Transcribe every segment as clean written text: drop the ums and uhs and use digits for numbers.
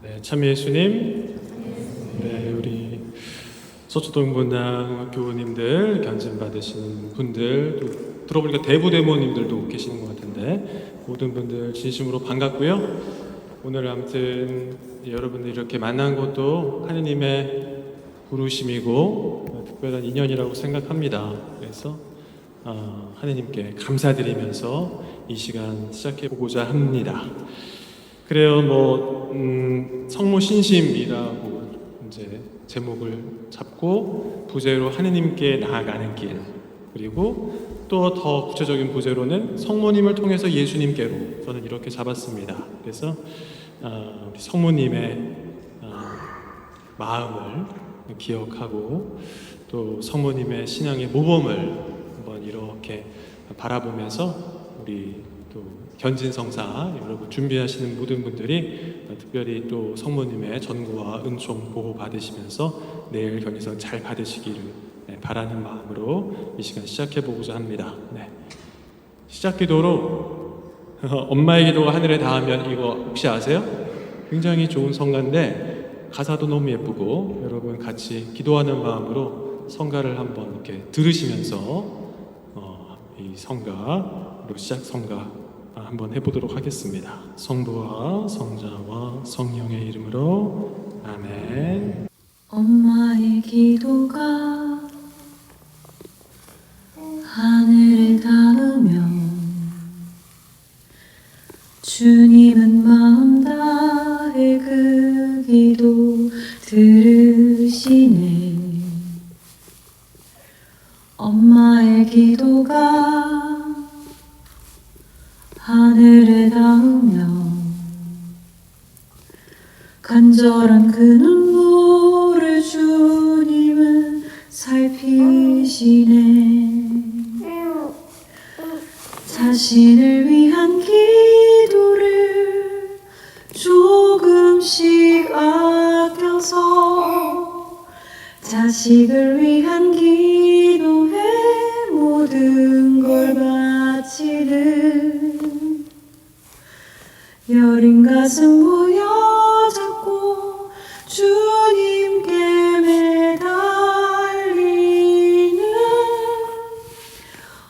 네, 참 예수님, 네, 우리 서초동분당 교우님들, 견진 받으시는 분들, 또 들어보니까 대부대모님들도 계시는 것 같은데 모든 분들 진심으로 반갑고요. 오늘 아무튼 여러분들 이렇게 만난 것도 하느님의 부르심이고 특별한 인연이라고 생각합니다. 그래서 하느님께 감사드리면서 이 시간 시작해 보고자 합니다. 그래요, 성모 신심이라고 이제 제목을 잡고 부제로 하느님께 나아가는 길, 그리고 또 더 구체적인 부제로는 성모님을 통해서 예수님께로 저는 이렇게 잡았습니다. 그래서 우리 성모님의 마음을 기억하고 또 성모님의 신앙의 모범을 한번 이렇게 바라보면서 우리 또 견진성사 여러분 준비하시는 모든 분들이 특별히 또 성모님의 전구와 은총 보호 받으시면서 내일 견인성 잘 받으시기를 바라는 마음으로 이 시간 시작해 보고자 합니다. 네. 시작 기도로 엄마의 기도가 하늘에 닿으면 이거 혹시 아세요? 굉장히 좋은 성가인데 가사도 너무 예쁘고 여러분 같이 기도하는 마음으로 성가를 한번 이렇게 들으시면서 이 성가로 시작 성가 한번 해보도록 하겠습니다. 성부와 성자와 성령의 이름으로 아멘. 엄마의 기도가 하늘에 닿으면 주님은 마음 다해 그 기도 들으시네. 엄마의 기도가 하늘에 닿으면 간절한 그 눈물을 주님은 살피시네. 자신을 위한 기도를 조금씩 아껴서 자식을 위한 기도에 모든 걸 바치는 여린 가슴 모여잡고 주님께 매달리는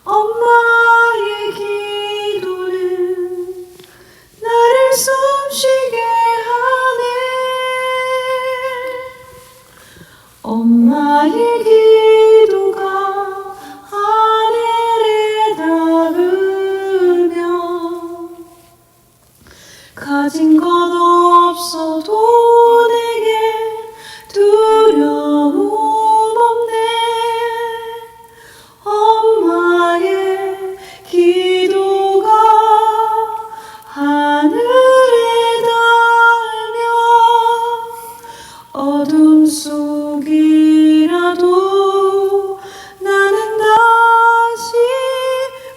엄마의 기도는 나를 숨쉬게 하네. 엄마의 기도가 하늘에 닿으면 가진 것 없어도 내게 두려움 없네. 엄마의 기도가 하늘에 닿으면 어둠 속이라도 나는 다시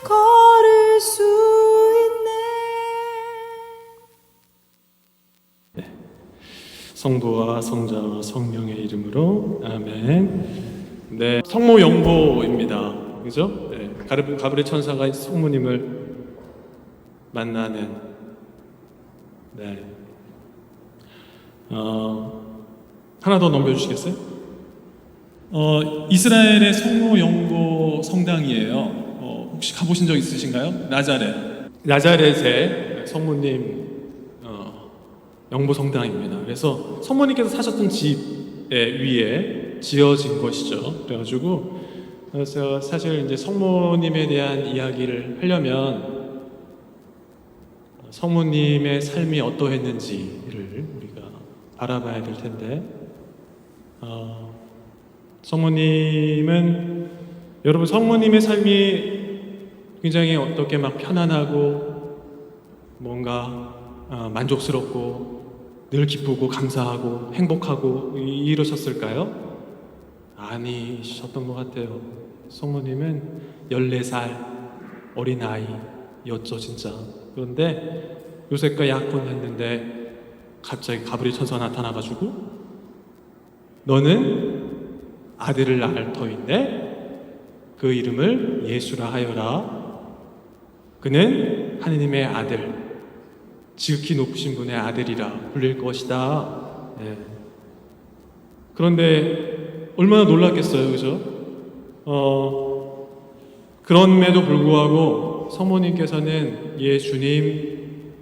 걸을 수 있네. 성부와 성자와 성령의 이름으로 아멘. 네, 성모 영보입니다. 그죠? 네, 가브리 천사가 성모님을 만나는 네. 하나 더 넘겨주시겠어요? 이스라엘의 성모 영보 성당이에요. 혹시 가보신 적 있으신가요? 나자렛의 성모님 영보 성당입니다. 그래서 성모님께서 사셨던 집에 위에 지어진 것이죠. 그래서 사실 이제 성모님에 대한 이야기를 하려면 성모님의 삶이 어떠했는지를 우리가 바라봐야 될 텐데 성모님은 여러분 성모님의 삶이 굉장히 어떻게 막 편안하고 뭔가 만족스럽고 늘 기쁘고 감사하고 행복하고 이러셨을까요? 아니셨던 것 같아요. 성모님은 14살 어린아이였죠 진짜. 그런데 요셉과 약혼했는데 갑자기 가브리엘 천사가 나타나가지고 너는 아들을 낳을 터인데 그 이름을 예수라 하여라. 그는 하느님의 아들 지극히 높으신 분의 아들이라 불릴 것이다. 예. 그런데 얼마나 놀랐겠어요, 그죠? 그럼에도 불구하고 성모님께서는 예수님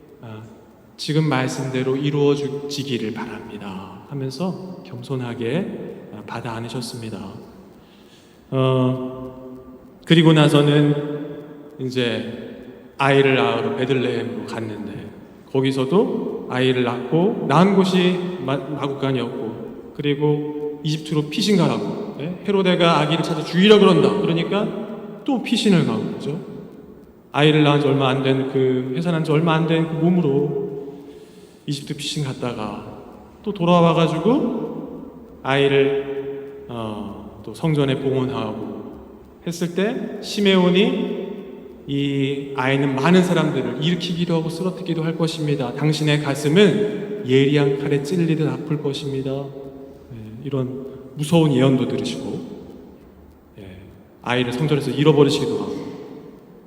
지금 말씀대로 이루어지기를 바랍니다 하면서 겸손하게 받아 안으셨습니다. 그리고 나서는 이제 아이를 낳으러 베들레헴으로 갔는데 거기서도 아이를 낳은 곳이 마구간이었고, 그리고 이집트로 피신 가라고, 헤로데가 아기를 찾아 죽이려 그런다 그러니까 또 피신을 가고, 그죠? 아이를 낳은 지 얼마 안 된 해산한 지 얼마 안 된 그 몸으로 이집트 피신 갔다가 또 돌아와가지고 아이를 또 성전에 봉헌하고 했을 때 시메온이 이 아이는 많은 사람들을 일으키기도 하고 쓰러뜨기도 할 것입니다. 당신의 가슴은 예리한 칼에 찔리듯 아플 것입니다. 이런 무서운 예언도 들으시고, 아이를 성전에서 잃어버리시기도 하고,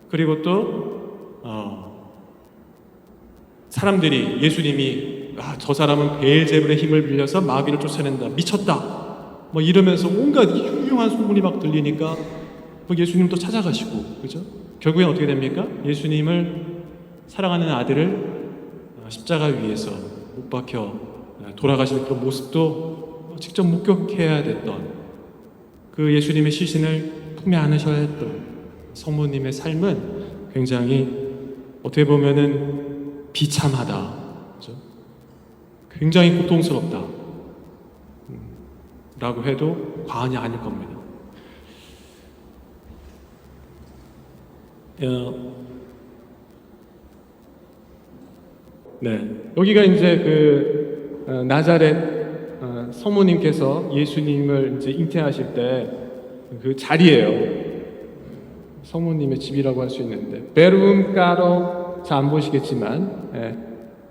그리고 또 사람들이 예수님이 저 사람은 베엘제불의 힘을 빌려서 마귀를 쫓아낸다, 미쳤다 뭐 이러면서 온갖 흉흉한 소문이 막 들리니까 예수님도 찾아가시고, 그죠? 결국엔 어떻게 됩니까? 예수님을 사랑하는 아들을 십자가 위에서 못 박혀 돌아가시는 그런 모습도 직접 목격해야 됐던, 그 예수님의 시신을 품에 안으셔야 했던 성모님의 삶은 굉장히 어떻게 보면은 비참하다, 그죠? 굉장히 고통스럽다 라고 해도 과언이 아닐 겁니다. 여기가 이제 나자렛 성모님께서 예수님을 이제 잉태하실 때 그 자리예요. 성모님의 집이라고 할 수 있는데, 베룸 까로 잘 안 보시겠지만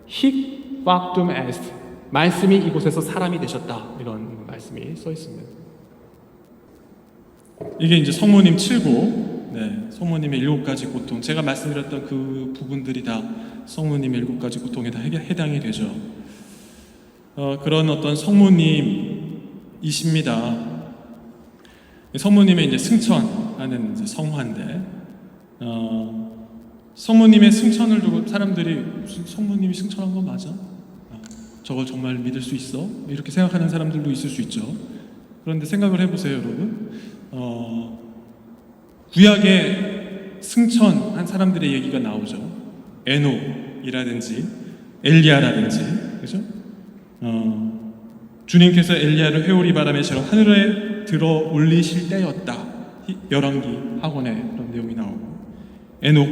힉 팍둠 에스트, 말씀이 이곳에서 사람이 되셨다, 이런 말씀이 써 있습니다. 이게 이제 성모님 7고, 성모님의 7가지 고통, 제가 말씀드렸던 그 부분들이 다 성모님의 7가지 고통에 다 해당이 되죠. 그런 어떤 성모님이십니다. 성모님의 이제 승천하는 이제 성화인데, 성모님의 승천을 두고 사람들이 무슨 성모님이 승천한 거 맞아? 저걸 정말 믿을 수 있어? 이렇게 생각하는 사람들도 있을 수 있죠. 그런데 생각을 해보세요, 여러분. 구약에 승천한 사람들의 얘기가 나오죠. 에녹이라든지 엘리야라든지, 그죠? 주님께서 엘리야를 회오리 바람에처럼 하늘에 들어 올리실 때였다. 열왕기 학원에 그런 내용이 나오고, 에녹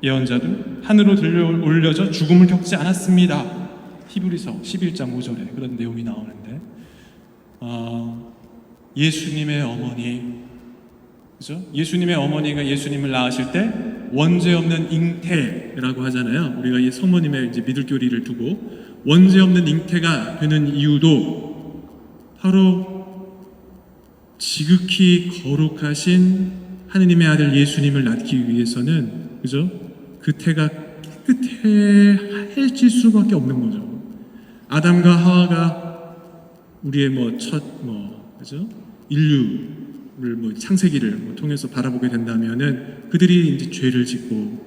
예언자도 하늘로 들려 올려져 죽음을 겪지 않았습니다. 히브리서 11장 5절에 그런 내용이 나오는데, 예수님의 어머니, 그죠? 예수님의 어머니가 예수님을 낳으실 때 원죄 없는 잉태라고 하잖아요. 우리가 이 성모님의 이제 믿을교리를 두고 원죄 없는 잉태가 되는 이유도 바로 지극히 거룩하신 하느님의 아들 예수님을 낳기 위해서는, 그죠? 그 태가 깨끗해질 수밖에 없는 거죠. 아담과 하와가 우리의 그죠? 인류를 창세기를 통해서 바라보게 된다면은 그들이 이제 죄를 짓고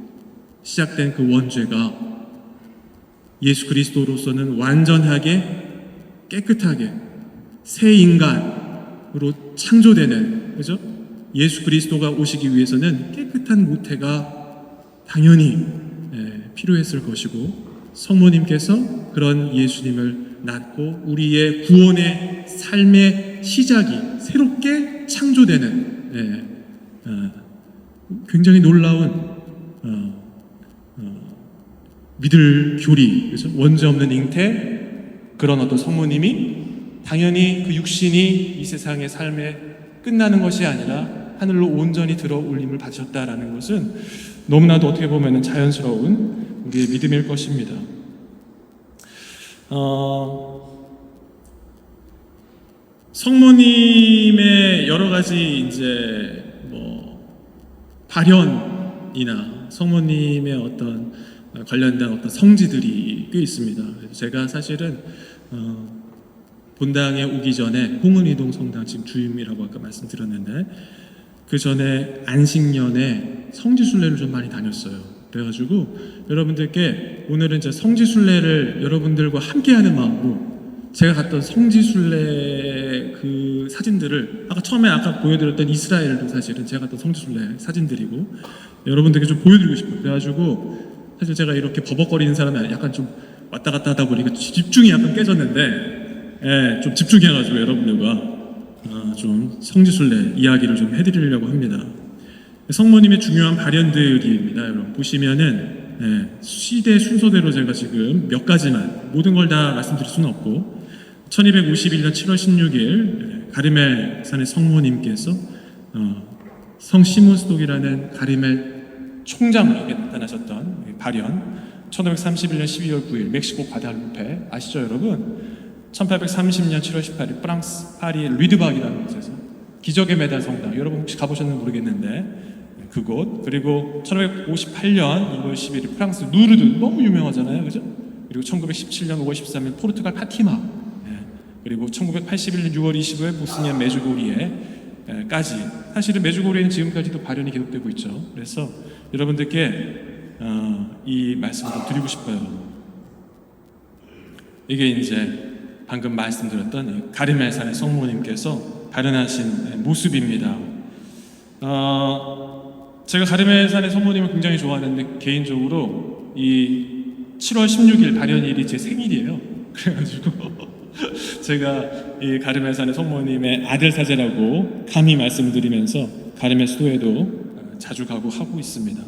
시작된 그 원죄가 예수 그리스도로서는 완전하게 깨끗하게 새 인간으로 창조되는, 그죠? 예수 그리스도가 오시기 위해서는 깨끗한 모태가 당연히 필요했을 것이고, 성모님께서 그런 예수님을 낳고 우리의 구원의 삶의 시작이 새롭게 창조되는 굉장히 놀라운 믿을 교리, 그래서 원죄 없는 잉태, 그런 어떤 성모님이 당연히 그 육신이 이 세상의 삶에 끝나는 것이 아니라 하늘로 온전히 들어 올림을 받으셨다라는 것은 너무나도 어떻게 보면 자연스러운 우리의 믿음일 것입니다. 성모님의 여러 가지 이제 발현이나 성모님의 어떤 관련된 어떤 성지들이 꽤 있습니다. 그래서 제가 사실은 본당에 오기 전에 홍은이동 성당 지금 주임이라고 아까 말씀드렸는데 그 전에 안식년에 성지순례를 좀 많이 다녔어요. 그래가지고 여러분들께 오늘은 이제 성지순례를 여러분들과 함께하는 마음으로 제가 갔던 성지순례 그 사진들을 아까 보여드렸던 이스라엘도 사실은 제가 갔던 성지순례 사진들이고 여러분들께 좀 보여드리고 싶어요. 그래가지고 사실 제가 이렇게 버벅거리는 사람이 약간 좀 왔다 갔다 하다 보니까 집중이 약간 깨졌는데 좀 집중해가지고 여러분들과 좀 성지순례 이야기를 좀 해드리려고 합니다. 성모님의 중요한 발현들입니다. 여러분 보시면은 시대 순서대로 제가 지금 몇 가지만 모든 걸 다 말씀드릴 수는 없고 1251년 7월 16일 가르멜 산의 성모님께서 성 시몬스독이라는 가르멜 총장에게 나타나셨던 발현 1531년 12월 9일 멕시코 과다루페 아시죠 여러분? 1830년 7월 18일 프랑스 파리의 루이드박이라는 곳에서 기적의 메달 성당 여러분 혹시 가보셨는지 모르겠는데 그곳 그리고 1558년 2월 11일 프랑스 누르드 너무 유명하잖아요 그죠? 그리고 1917년 5월 13일 포르투갈 파티마 그리고 1981년 6월 25일 보스니아 메주고리에까지 사실은 메주고리에는 지금까지도 발현이 계속되고 있죠. 그래서 여러분들께 이 말씀을 좀 드리고 싶어요. 이게 이제 방금 말씀드렸던 가르멜산의 성모님께서 발현하신 모습입니다. 제가 가르멜산의 성모님을 굉장히 좋아하는데 개인적으로 이 7월 16일 발현일이 제 생일이에요. 그래가지고 제가 이 가르멜산의 성모님의 아들 사제라고 감히 말씀드리면서 가르멜 수도에도 자주 가고 하고 있습니다.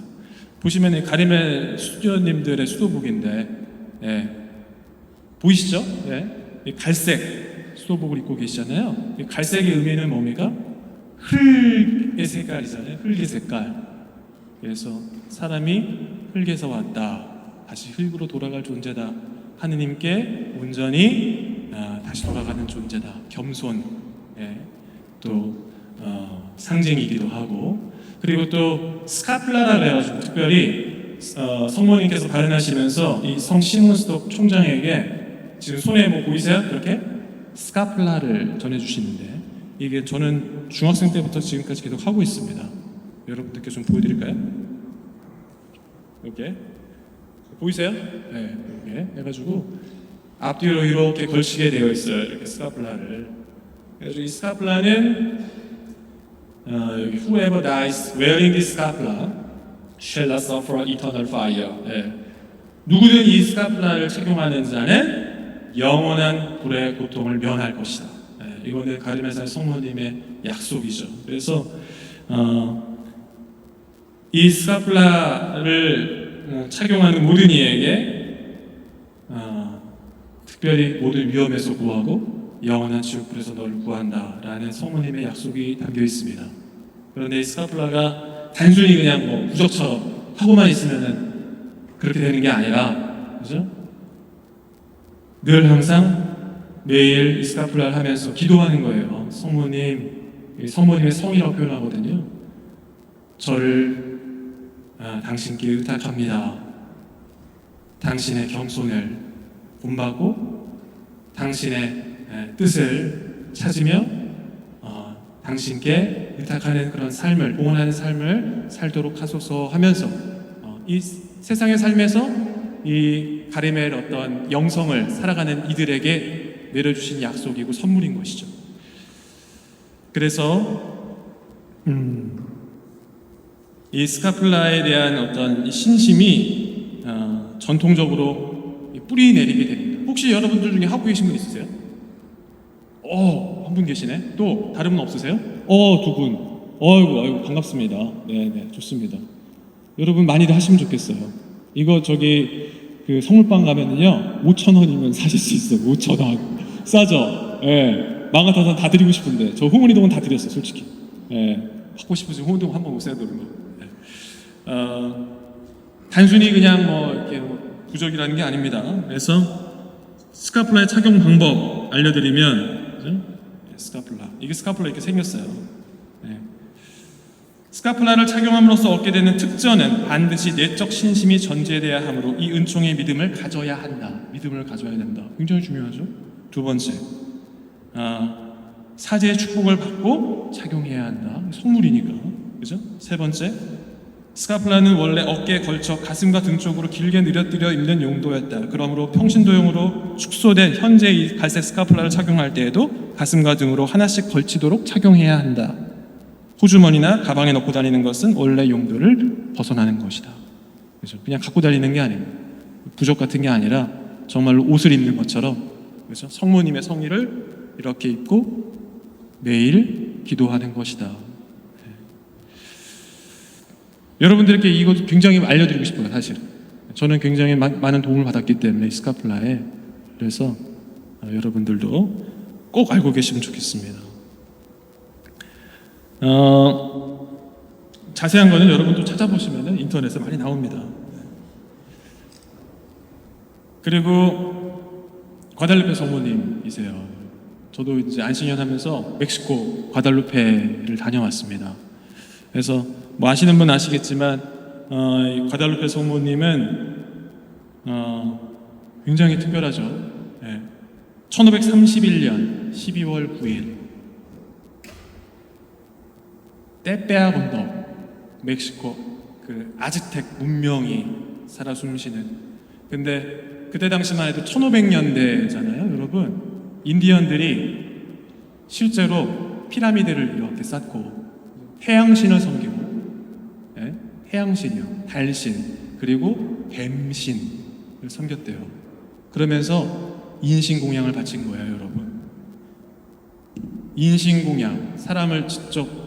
보시면 이 가르멜 수도님들의 수도복인데 보이시죠? 이 갈색 수도복을 입고 계시잖아요. 이 갈색의 의미는 뭡니까? 흙의 색깔이잖아요. 흙의 색깔. 그래서 사람이 흙에서 왔다. 다시 흙으로 돌아갈 존재다. 하느님께 온전히 다시 돌아가는 존재다. 겸손, 또 상징이기도 하고 그리고 또 스카플라라 그래가지고 특별히 성모님께서 발현하시면서 이 성 시몬스독 총장에게 지금 손에 뭐 보이세요? 그렇게 스카플라를 전해주시는데 이게 저는 중학생 때부터 지금까지 계속 하고 있습니다. 여러분들께 좀 보여드릴까요? 이렇게 보이세요? 네, 이렇게 해가지고 앞뒤로 이렇게 걸치게 되어 있어요. 이렇게 스카플라를. 그래서 이 스카플라는 여기 Whoever dies wearing this scarpla shall not suffer eternal fire. 누구든 이 스카플라를 착용하는 자는 영원한 불의 고통을 면할 것이다. 이거는 가르멜산 성모님의 약속이죠. 그래서 이 스카플라를 착용하는 모든 이에게 특별히 모든 위험에서 구하고 영원한 지옥불에서 너를 구한다라는 성모님의 약속이 담겨 있습니다. 그런데 이 스카플라가 단순히 그냥 뭐 부적처럼 하고만 있으면은 그렇게 되는 게 아니라, 그죠? 늘 항상 매일 이 스카플라를 하면서 기도하는 거예요. 성모님의 성이라고 표현하거든요. 저를 당신께 의탁합니다. 당신의 겸손을 본받고 당신의 뜻을 찾으며 당신께 의탁하는 그런 삶을 봉헌하는 삶을 살도록 하소서 하면서 이 세상의 삶에서 이 가르멜 어떤 영성을 살아가는 이들에게 내려주신 약속이고 선물인 것이죠. 그래서 이 스카플라에 대한 어떤 신심이 전통적으로 뿌리 내리게 됩니다. 혹시 여러분들 중에 하고 계신 분 있으세요? 한 분 계시네. 또 다른 분 없으세요? 두 분. 아이고 반갑습니다. 네 좋습니다. 여러분 많이들 하시면 좋겠어요. 이거 저기 그 성물빵 가면은요 5,000원이면 사실 수 있어요. 5,000원 싸죠. 마음 같아서 다 드리고 싶은데 저 홍은이동은 다 드렸어요, 솔직히. 받고 싶으시면 홍은이동 한번 오세요, 그런 거. 단순히 그냥 뭐 이렇게 부적이라는 게 아닙니다. 그래서 스카플라의 착용 방법 알려드리면, 그죠? 스카플라. 이게 스카플라 이렇게 생겼어요. 스카플라를 착용함으로써 얻게 되는 특전은 반드시 내적 신심이 전제돼야 하므로 이 은총의 믿음을 가져야 한다. 믿음을 가져야 된다. 굉장히 중요하죠. 두 번째, 사제의 축복을 받고 착용해야 한다. 속물이니까, 그죠? 세 번째, 스카플라는 원래 어깨에 걸쳐 가슴과 등 쪽으로 길게 늘어뜨려 입는 용도였다. 그러므로 평신도용으로 축소된 현재 이 갈색 스카플라를 착용할 때에도 가슴과 등으로 하나씩 걸치도록 착용해야 한다. 호주머니나 가방에 넣고 다니는 것은 원래 용도를 벗어나는 것이다. 그죠? 그냥 갖고 다니는 게 아니고 부족 같은 게 아니라 정말로 옷을 입는 것처럼, 그죠? 성모님의 성의를 이렇게 입고 매일 기도하는 것이다. 여러분들께 이것 굉장히 알려드리고 싶어요. 사실 저는 굉장히 많은 도움을 받았기 때문에 스카플라에, 그래서 여러분들도 꼭 알고 계시면 좋겠습니다. 자세한 거는 여러분도 찾아보시면 인터넷에 많이 나옵니다. 그리고 과달루페 성모님이세요. 저도 이제 안식년 하면서 멕시코 과달루페를 다녀왔습니다. 그래서 뭐 아시는 분 아시겠지만 이 과달루페 성모님은 굉장히 특별하죠. 1531년 12월 9일 떼빼아 언덕, 멕시코 그 아즈텍 문명이 살아 숨쉬는, 근데 그때 당시만 해도 1500년대잖아요. 여러분, 인디언들이 실제로 피라미드를 이렇게 쌓고 태양신을 섬기고, 태양신이요, 달신, 그리고 뱀신을 섬겼대요. 그러면서 인신공양을 바친 거예요, 여러분. 인신공양, 사람을 직접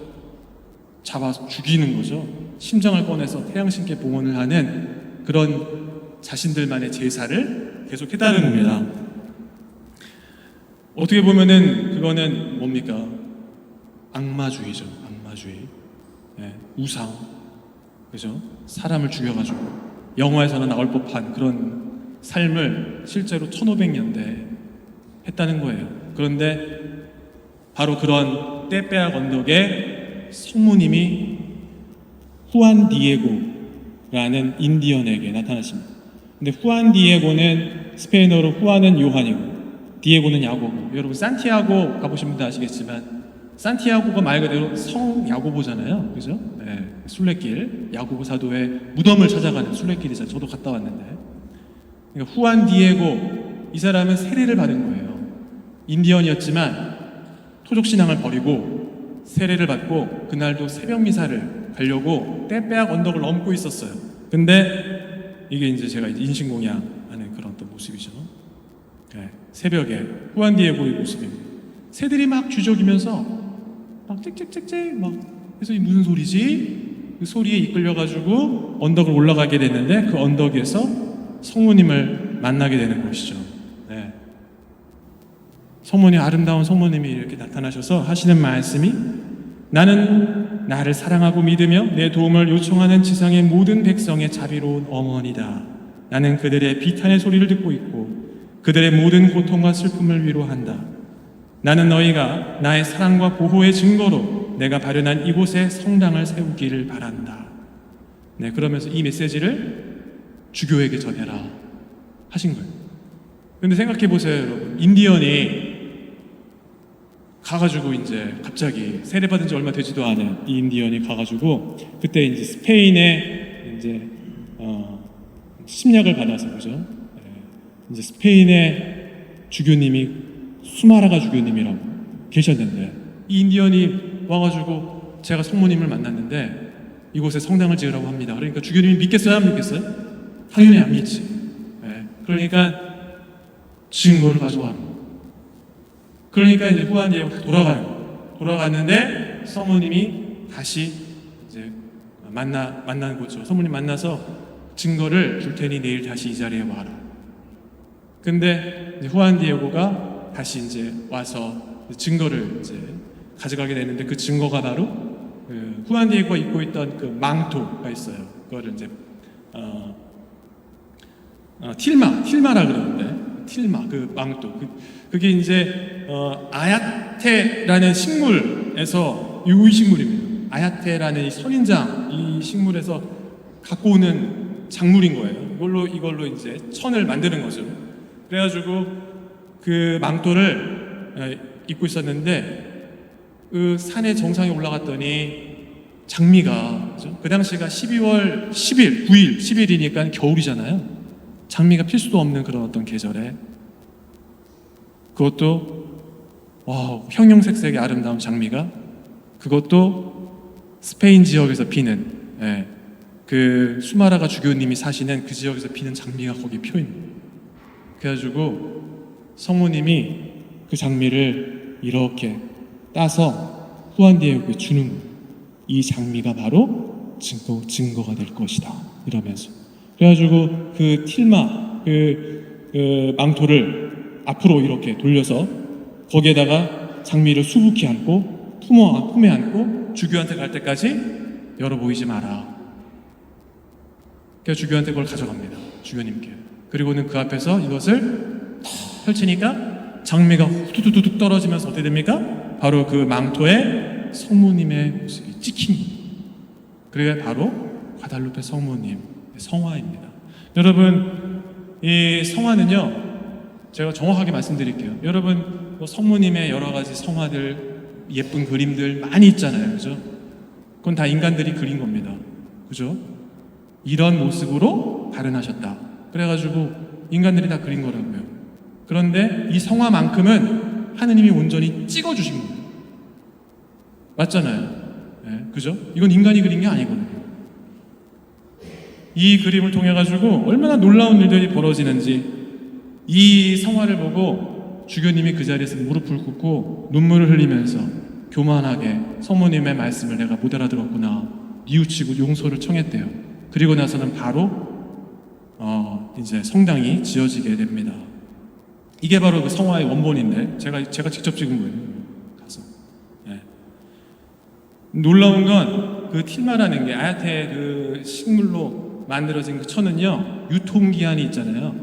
잡아서 죽이는 거죠. 심장을 꺼내서 태양신께 봉헌을 하는 그런 자신들만의 제사를 계속 했다는 겁니다. 어떻게 보면은 그거는 뭡니까? 악마주의죠. 악마주의. 우상. 그죠? 사람을 죽여가지고 영화에서는 나올 법한 그런 삶을 실제로 1500년대에 했다는 거예요. 그런데 바로 그런 떼빼아 언덕에 성모님이 후안 디에고라는 인디언에게 나타나십니다. 근데 후안 디에고는 스페인어로 후안은 요한이고 디에고는 야고보. 여러분 산티아고 가보신 분들 아시겠지만 산티아고가 말 그대로 성 야고보잖아요, 그죠? 순례길, 야고보 사도의 무덤을 찾아가는 순례길이잖아요. 저도 갔다 왔는데, 그러니까 후안 디에고, 이 사람은 세례를 받은 거예요. 인디언이었지만 토족 신앙을 버리고 세례를 받고 그날도 새벽 미사를 가려고 떼빼악 언덕을 넘고 있었어요. 근데 이게 이제 제가 인신공양하는 그런 또 모습이죠. 새벽에 후안 디에고의 모습입니다. 새들이 막 쥐적이면서 막 짹짹짹짹 막, 그래서 이 무슨 소리지? 그 소리에 이끌려가지고 언덕을 올라가게 됐는데 그 언덕에서 성모님을 만나게 되는 것이죠. 성모님, 아름다운 성모님이 이렇게 나타나셔서 하시는 말씀이, 나는 나를 사랑하고 믿으며 내 도움을 요청하는 지상의 모든 백성의 자비로운 어머니다. 나는 그들의 비탄의 소리를 듣고 있고 그들의 모든 고통과 슬픔을 위로한다. 나는 너희가 나의 사랑과 보호의 증거로 내가 발현한 이곳에 성당을 세우기를 바란다. 그러면서 이 메시지를 주교에게 전해라 하신 거예요. 근데 생각해 보세요, 여러분. 인디언이 가가지고 이제 갑자기 세례받은 지 얼마 되지도 않은 이 인디언이 가가지고 그때 이제 스페인의 이제 침략을 받아서, 그죠? 이제 스페인의 주교님이 수마라가 주교님이라고 계셨는데, 이 인디언이 와가지고 제가 성모님을 만났는데 이곳에 성당을 지으라고 합니다. 그러니까 주교님이 믿겠어요, 안 믿겠어요? 당연히 안 믿지. 그러니까 증거를 가져가는 거예요. 그러니까 이제 후안 디에고가 돌아가는 거예요. 돌아갔는데 성모님이 다시 이제 만나는 거죠. 성모님 만나서 증거를 줄 테니 내일 다시 이 자리에 와라. 근데 이제 후안 디에고가 다시 이제 와서 증거를 이제 가져가게 되는데, 그 증거가 바로 그 후안 디에고가 입고 있던 그 망토가 있어요. 그거를 이제 틸마라 그러는데, 틸마, 그 망토, 그게 이제 아야테라는 식물에서 유기식물입니다. 아야테라는 이 선인장 이 식물에서 갖고 오는 작물인 거예요. 이걸로 이제 천을 만드는 거죠. 그래가지고 그 망토를 입고 있었는데 그 산의 정상에 올라갔더니 장미가, 그죠? 그 당시가 12월 10일, 9일, 10일이니까 겨울이잖아요. 장미가 필 수도 없는 그런 어떤 계절에 그것도 형형색색의 아름다운 장미가, 그것도 스페인 지역에서 피는, 그 수마라가 주교님이 사시는 그 지역에서 피는 장미가 거기 펴 있는 거예요. 그래가지고 성모님이 그 장미를 이렇게 따서 후안 디에고에 주는 거예요. 이 장미가 바로 증거가 될 것이다 이러면서. 그래가지고 그 틸마 그 망토를 앞으로 이렇게 돌려서 거기에다가 장미를 수북히 안고 품에 안고 주교한테 갈 때까지 열어 보이지 마라. 그래서 주교한테 그걸 가져갑니다. 주교님께. 그리고는 그 앞에서 이것을 탁 펼치니까 장미가 후두두둑 떨어지면서 어떻게 됩니까? 바로 그 망토에 성모님의 모습이 찍힌 겁니다. 그게 바로 과달루페 성모님 성화입니다. 여러분, 이 성화는요, 제가 정확하게 말씀드릴게요. 여러분, 성모님의 여러 가지 성화들, 예쁜 그림들 많이 있잖아요, 그죠? 그건 다 인간들이 그린 겁니다, 그죠? 이런 모습으로 발현하셨다. 그래가지고 인간들이 다 그린 거라고요. 그런데 이 성화만큼은 하느님이 온전히 찍어주신 거예요. 맞잖아요. 그죠? 이건 인간이 그린 게 아니거든요. 이 그림을 통해 가지고 얼마나 놀라운 일들이 벌어지는지, 이 성화를 보고 주교님이 그 자리에서 무릎을 꿇고 눈물을 흘리면서 교만하게 성모님의 말씀을 내가 못 알아들었구나 뉘우치고 용서를 청했대요. 그리고 나서는 바로 이제 성당이 지어지게 됩니다. 이게 바로 그 성화의 원본인데 제가 직접 찍은 거예요. 가서. 놀라운 건 그 틸마라는 게 아야테 그 식물로 만들어진 그 천은요, 유통기한이 있잖아요.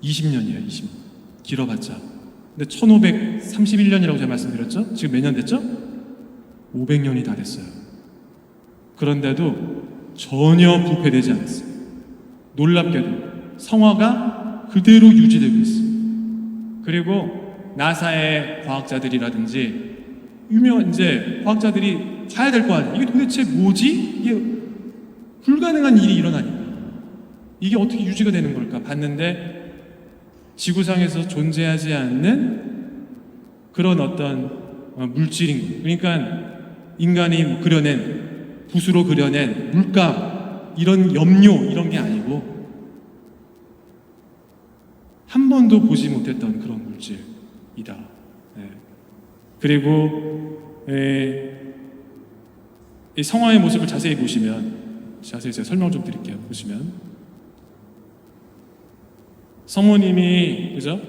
20년이에요, 20년. 길어봤자. 근데 1531년이라고 제가 말씀드렸죠? 지금 몇 년 됐죠? 500년이 다 됐어요. 그런데도 전혀 부패되지 않았어요. 놀랍게도 성화가 그대로 유지되고 있어요. 그리고 나사의 과학자들이라든지 유명한 이제 과학자들이 봐야 될 거 아니에요. 이게 도대체 뭐지? 이게 불가능한 일이 일어나니까 이게 어떻게 유지가 되는 걸까 봤는데, 지구상에서 존재하지 않는 그런 어떤 물질인 거예요. 그러니까 인간이 그려낸, 붓으로 그려낸 물감, 이런 염료 이런 게 아니고 한 번도 보지 못했던 그런 물질이다. 그리고 이 성화의 모습을 자세히 보시면, 자세히 제가 설명 좀 드릴게요. 보시면 성모님이, 그죠?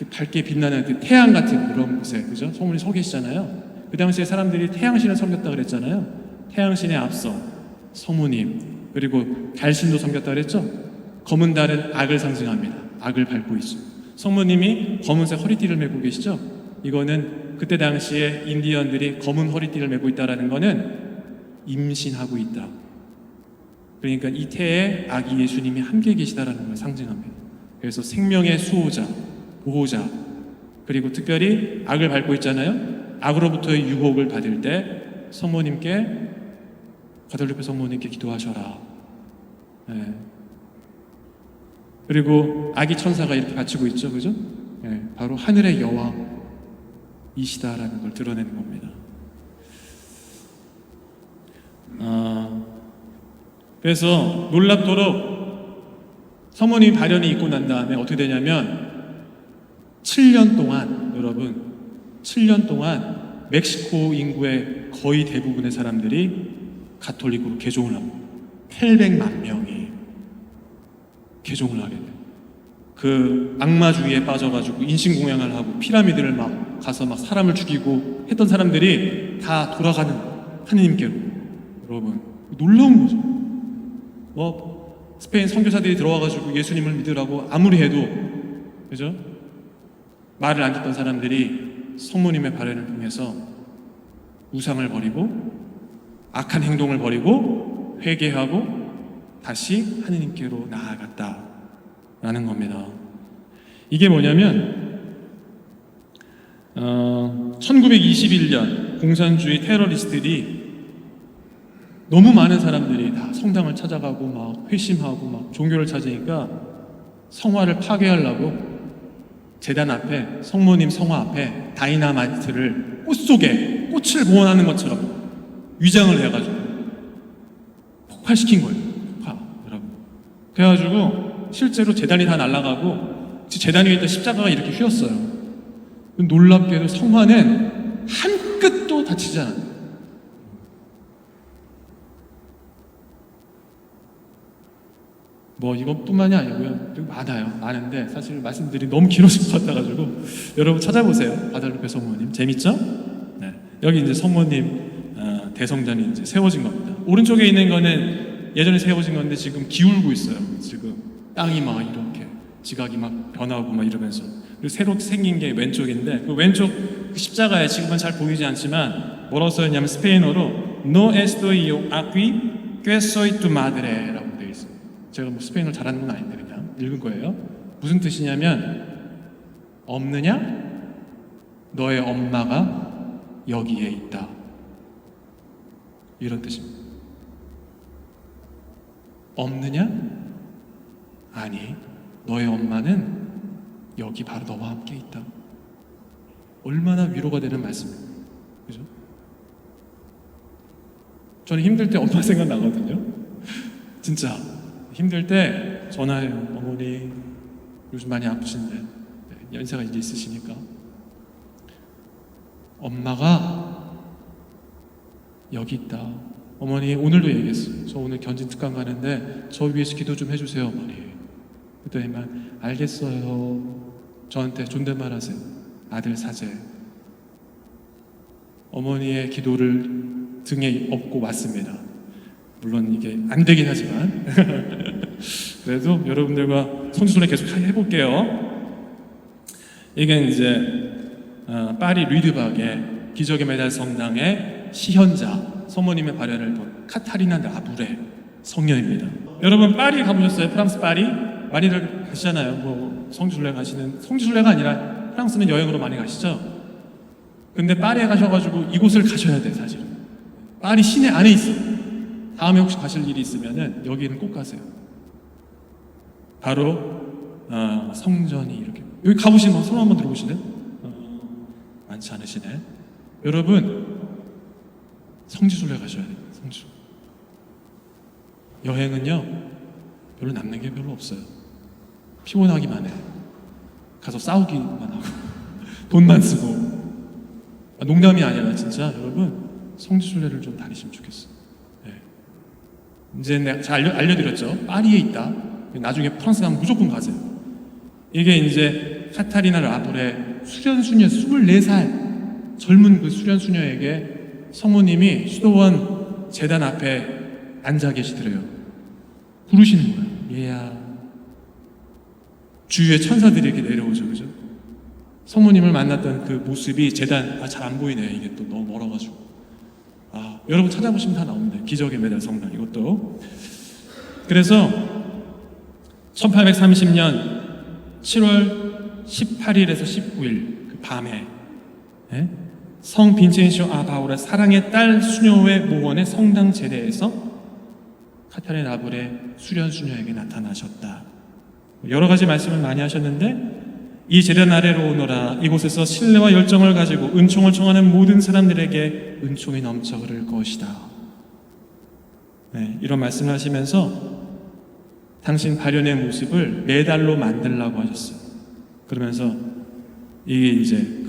밝게 빛나는 그 태양 같은 그런 곳에, 그죠? 성모님이 서 계시잖아요. 그 당시에 사람들이 태양신을 섬겼다 그랬잖아요. 태양신에 앞서 성모님, 그리고 달신도 섬겼다 그랬죠? 검은 달은 악을 상징합니다. 악을 밟고 있죠. 성모님이 검은색 허리띠를 메고 계시죠? 이거는 그때 당시에 인디언들이 검은 허리띠를 메고 있다라는 거는 임신하고 있다. 그러니까 이 태에 아기 예수님이 함께 계시다라는 걸 상징합니다. 그래서 생명의 수호자, 보호자, 그리고 특별히 악을 밟고 있잖아요. 악으로부터의 유혹을 받을 때 성모님께, 과달루페 성모님께 기도하셔라. 그리고 아기 천사가 이렇게 받치고 있죠, 그죠? 바로 하늘의 여왕이시다라는 걸 드러내는 겁니다. 그래서 놀랍도록 성모님이 발현이 있고 난 다음에 어떻게 되냐면 7년 동안, 여러분 7년 동안 멕시코 인구의 거의 대부분의 사람들이 가톨릭으로 개종을 합니다. 800만 명이 개종을 하게 돼요. 그 악마주의에 빠져가지고 인신공양을 하고 피라미드를 막 가서 막 사람을 죽이고 했던 사람들이 다 돌아가는 하느님께로. 여러분 놀라운 거죠. 스페인 선교사들이 들어와가지고 예수님을 믿으라고 아무리 해도, 그죠? 말을 안 듣던 사람들이 성모님의 발현을 통해서 우상을 버리고 악한 행동을 버리고 회개하고 다시 하느님께로 나아갔다라는 겁니다. 이게 뭐냐면 1921년 공산주의 테러리스트들이 너무 많은 사람들이 다 성당을 찾아가고 막 회심하고 막 종교를 찾으니까 성화를 파괴하려고 제단 앞에, 성모님 성화 앞에 다이나마이트를 꽃 속에 꽃을 보관하는 것처럼 위장을 해가지고 폭발시킨 거예요. 폭발, 여러분. 그래가지고 실제로 제단이 다 날아가고 제단 위에 있던 십자가가 이렇게 휘었어요. 놀랍게도 성화는 한 끗도 다치지 않았어요. 뭐 이것뿐만이 아니고요. 좀 많은데 사실 말씀들이 너무 길어질 것 같아가지고 여러분 찾아보세요. 바달루페 성모님 재밌죠? 네. 여기 이제 성모님 대성전이 이제 세워진 겁니다. 오른쪽에 있는 거는 예전에 세워진 건데 지금 기울고 있어요. 지금 땅이 막 이렇게 지각이 막 변하고 막 이러면서 그리고 새로 생긴 게 왼쪽인데 그 왼쪽 그 십자가에 지금은 잘 보이지 않지만 뭐라고 써있냐면 스페인어로 No estoy yo aquí que soy tu madre라고 되어 있어요. 제가 뭐 스페인어 잘하는 건 아닌데 그냥 읽은 거예요. 무슨 뜻이냐면 없느냐? 너의 엄마가 여기에 있다. 이런 뜻입니다. 없느냐? 아니, 너의 엄마는 여기 바로 너와 함께 있다. 얼마나 위로가 되는 말씀이에요. 그죠? 저는 힘들 때 엄마 생각나거든요. 진짜 힘들 때 전화해요. 어머니 요즘 많이 아프신데 연세가 이제 있으시니까 엄마가 여기 있다. 어머니 오늘도 얘기했어요. 저 오늘 견진 특강 가는데 저 위해서 기도 좀 해주세요 어머니. 그랬더니만 알겠어요. 저한테 존댓말 하세요. 아들 사제. 어머니의 기도를 등에 업고 왔습니다. 물론 이게 안 되긴 하지만 그래도 여러분들과 성지순례 계속 해볼게요. 이게 이제 파리 르드박의 기적의 메달 성당의 시현자 성모님의 발현을 본 카타리나 나부레 성녀입니다. 여러분 파리 가보셨어요? 프랑스 파리? 많이들 가시잖아요. 뭐 성지순례가 아니라 프랑스는 여행으로 많이 가시죠. 근데 파리에 가셔가지고 이곳을 가셔야 돼. 사실 파리 시내 안에 있어. 다음에 혹시 가실 일이 있으면은 여기는 꼭 가세요. 바로 성전이 이렇게 여기 가보시면 손 한번 들어보시네. 많지 않으시네. 여러분 성지순례 가셔야 돼요. 성지. 여행은요 별로 남는 게 별로 없어요. 피곤하기만 해. 가서 싸우기만 하고 돈만 쓰고. 농담이 아니라 진짜 여러분 성지순례를 좀 다니시면 좋겠어요. 네. 이제 내가 잘 알려드렸죠. 파리에 있다. 나중에 프랑스 가면 무조건 가세요. 이게 이제 카타리나 라브레 수련수녀 24살 젊은 그 수련수녀에게 성모님이 수도원 제단 앞에 앉아 계시더래요. 부르시는 거예요. 얘야. 주위에 천사들이 이렇게 내려오죠. 그죠? 성모님을 만났던 그 모습이 제단 잘 안 보이네. 이게 또 너무 멀어가지고. 여러분 찾아보시면 다 나옵니다. 기적의 메달 성당 이것도. 그래서 1830년 7월 18일에서 19일 그 밤에 성 빈첸시오 아바오라 사랑의 딸 수녀의 모원의 성당 제례에서 카타린 라브레 수련 수녀에게 나타나셨다. 여러 가지 말씀을 많이 하셨는데 이 제단 아래로 오너라. 이곳에서 신뢰와 열정을 가지고 은총을 청하는 모든 사람들에게 은총이 넘쳐 흐를 것이다. 이런 말씀을 하시면서 당신 발현의 모습을 메달로 만들라고 하셨어요. 그러면서 이게 이제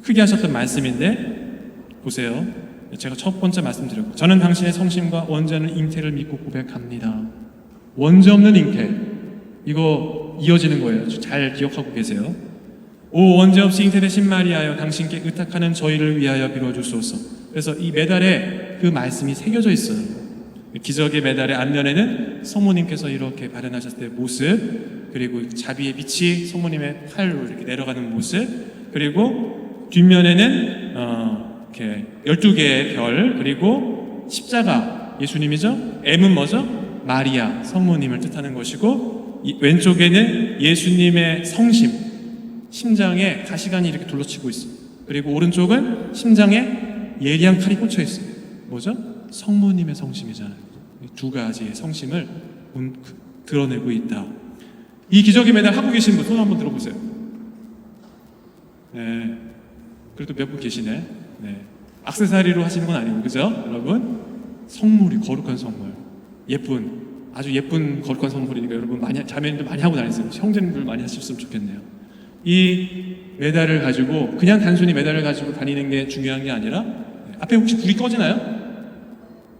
크게 하셨던 말씀인데 보세요. 제가 첫 번째 말씀드렸고 저는 당신의 성심과 원죄 없는 잉태를 믿고 고백합니다. 원죄 없는 잉태 이거 이어지는 거예요. 잘 기억하고 계세요. 오 원죄 없이 잉태되신 마리아여 당신께 의탁하는 저희를 위하여 빌어주소서. 그래서 이 메달에 그 말씀이 새겨져 있어요. 기적의 메달의 앞면에는 성모님께서 이렇게 발현하셨을 때 모습, 그리고 자비의 빛이 성모님의 팔로 이렇게 내려가는 모습, 그리고 뒷면에는 이렇게 12개의 별, 그리고 십자가, 예수님이죠. M은 뭐죠? 마리아, 성모님을 뜻하는 것이고, 왼쪽에는 예수님의 성심, 심장에 가시관이 이렇게 둘러치고 있어요. 그리고 오른쪽은 심장에 예리한 칼이 꽂혀 있어요. 뭐죠? 성모님의 성심이잖아요. 이 두 가지의 성심을 드러내고 있다. 이 기적의 매달 하고 계신 분 손 한번 들어보세요. 네, 그래도 몇 분 계시네. 네, 액세서리로 하시는 건 아니고, 그죠? 여러분, 성물이 거룩한 성물, 예쁜, 아주 예쁜 거룩한 성물이니까 여러분 많이, 자매님들 많이 하고 다니세요. 형제님들 많이 하셨으면 좋겠네요. 이 메달을 가지고 그냥 단순히 메달을 가지고 다니는 게 중요한 게 아니라, 앞에 혹시 불이 꺼지나요?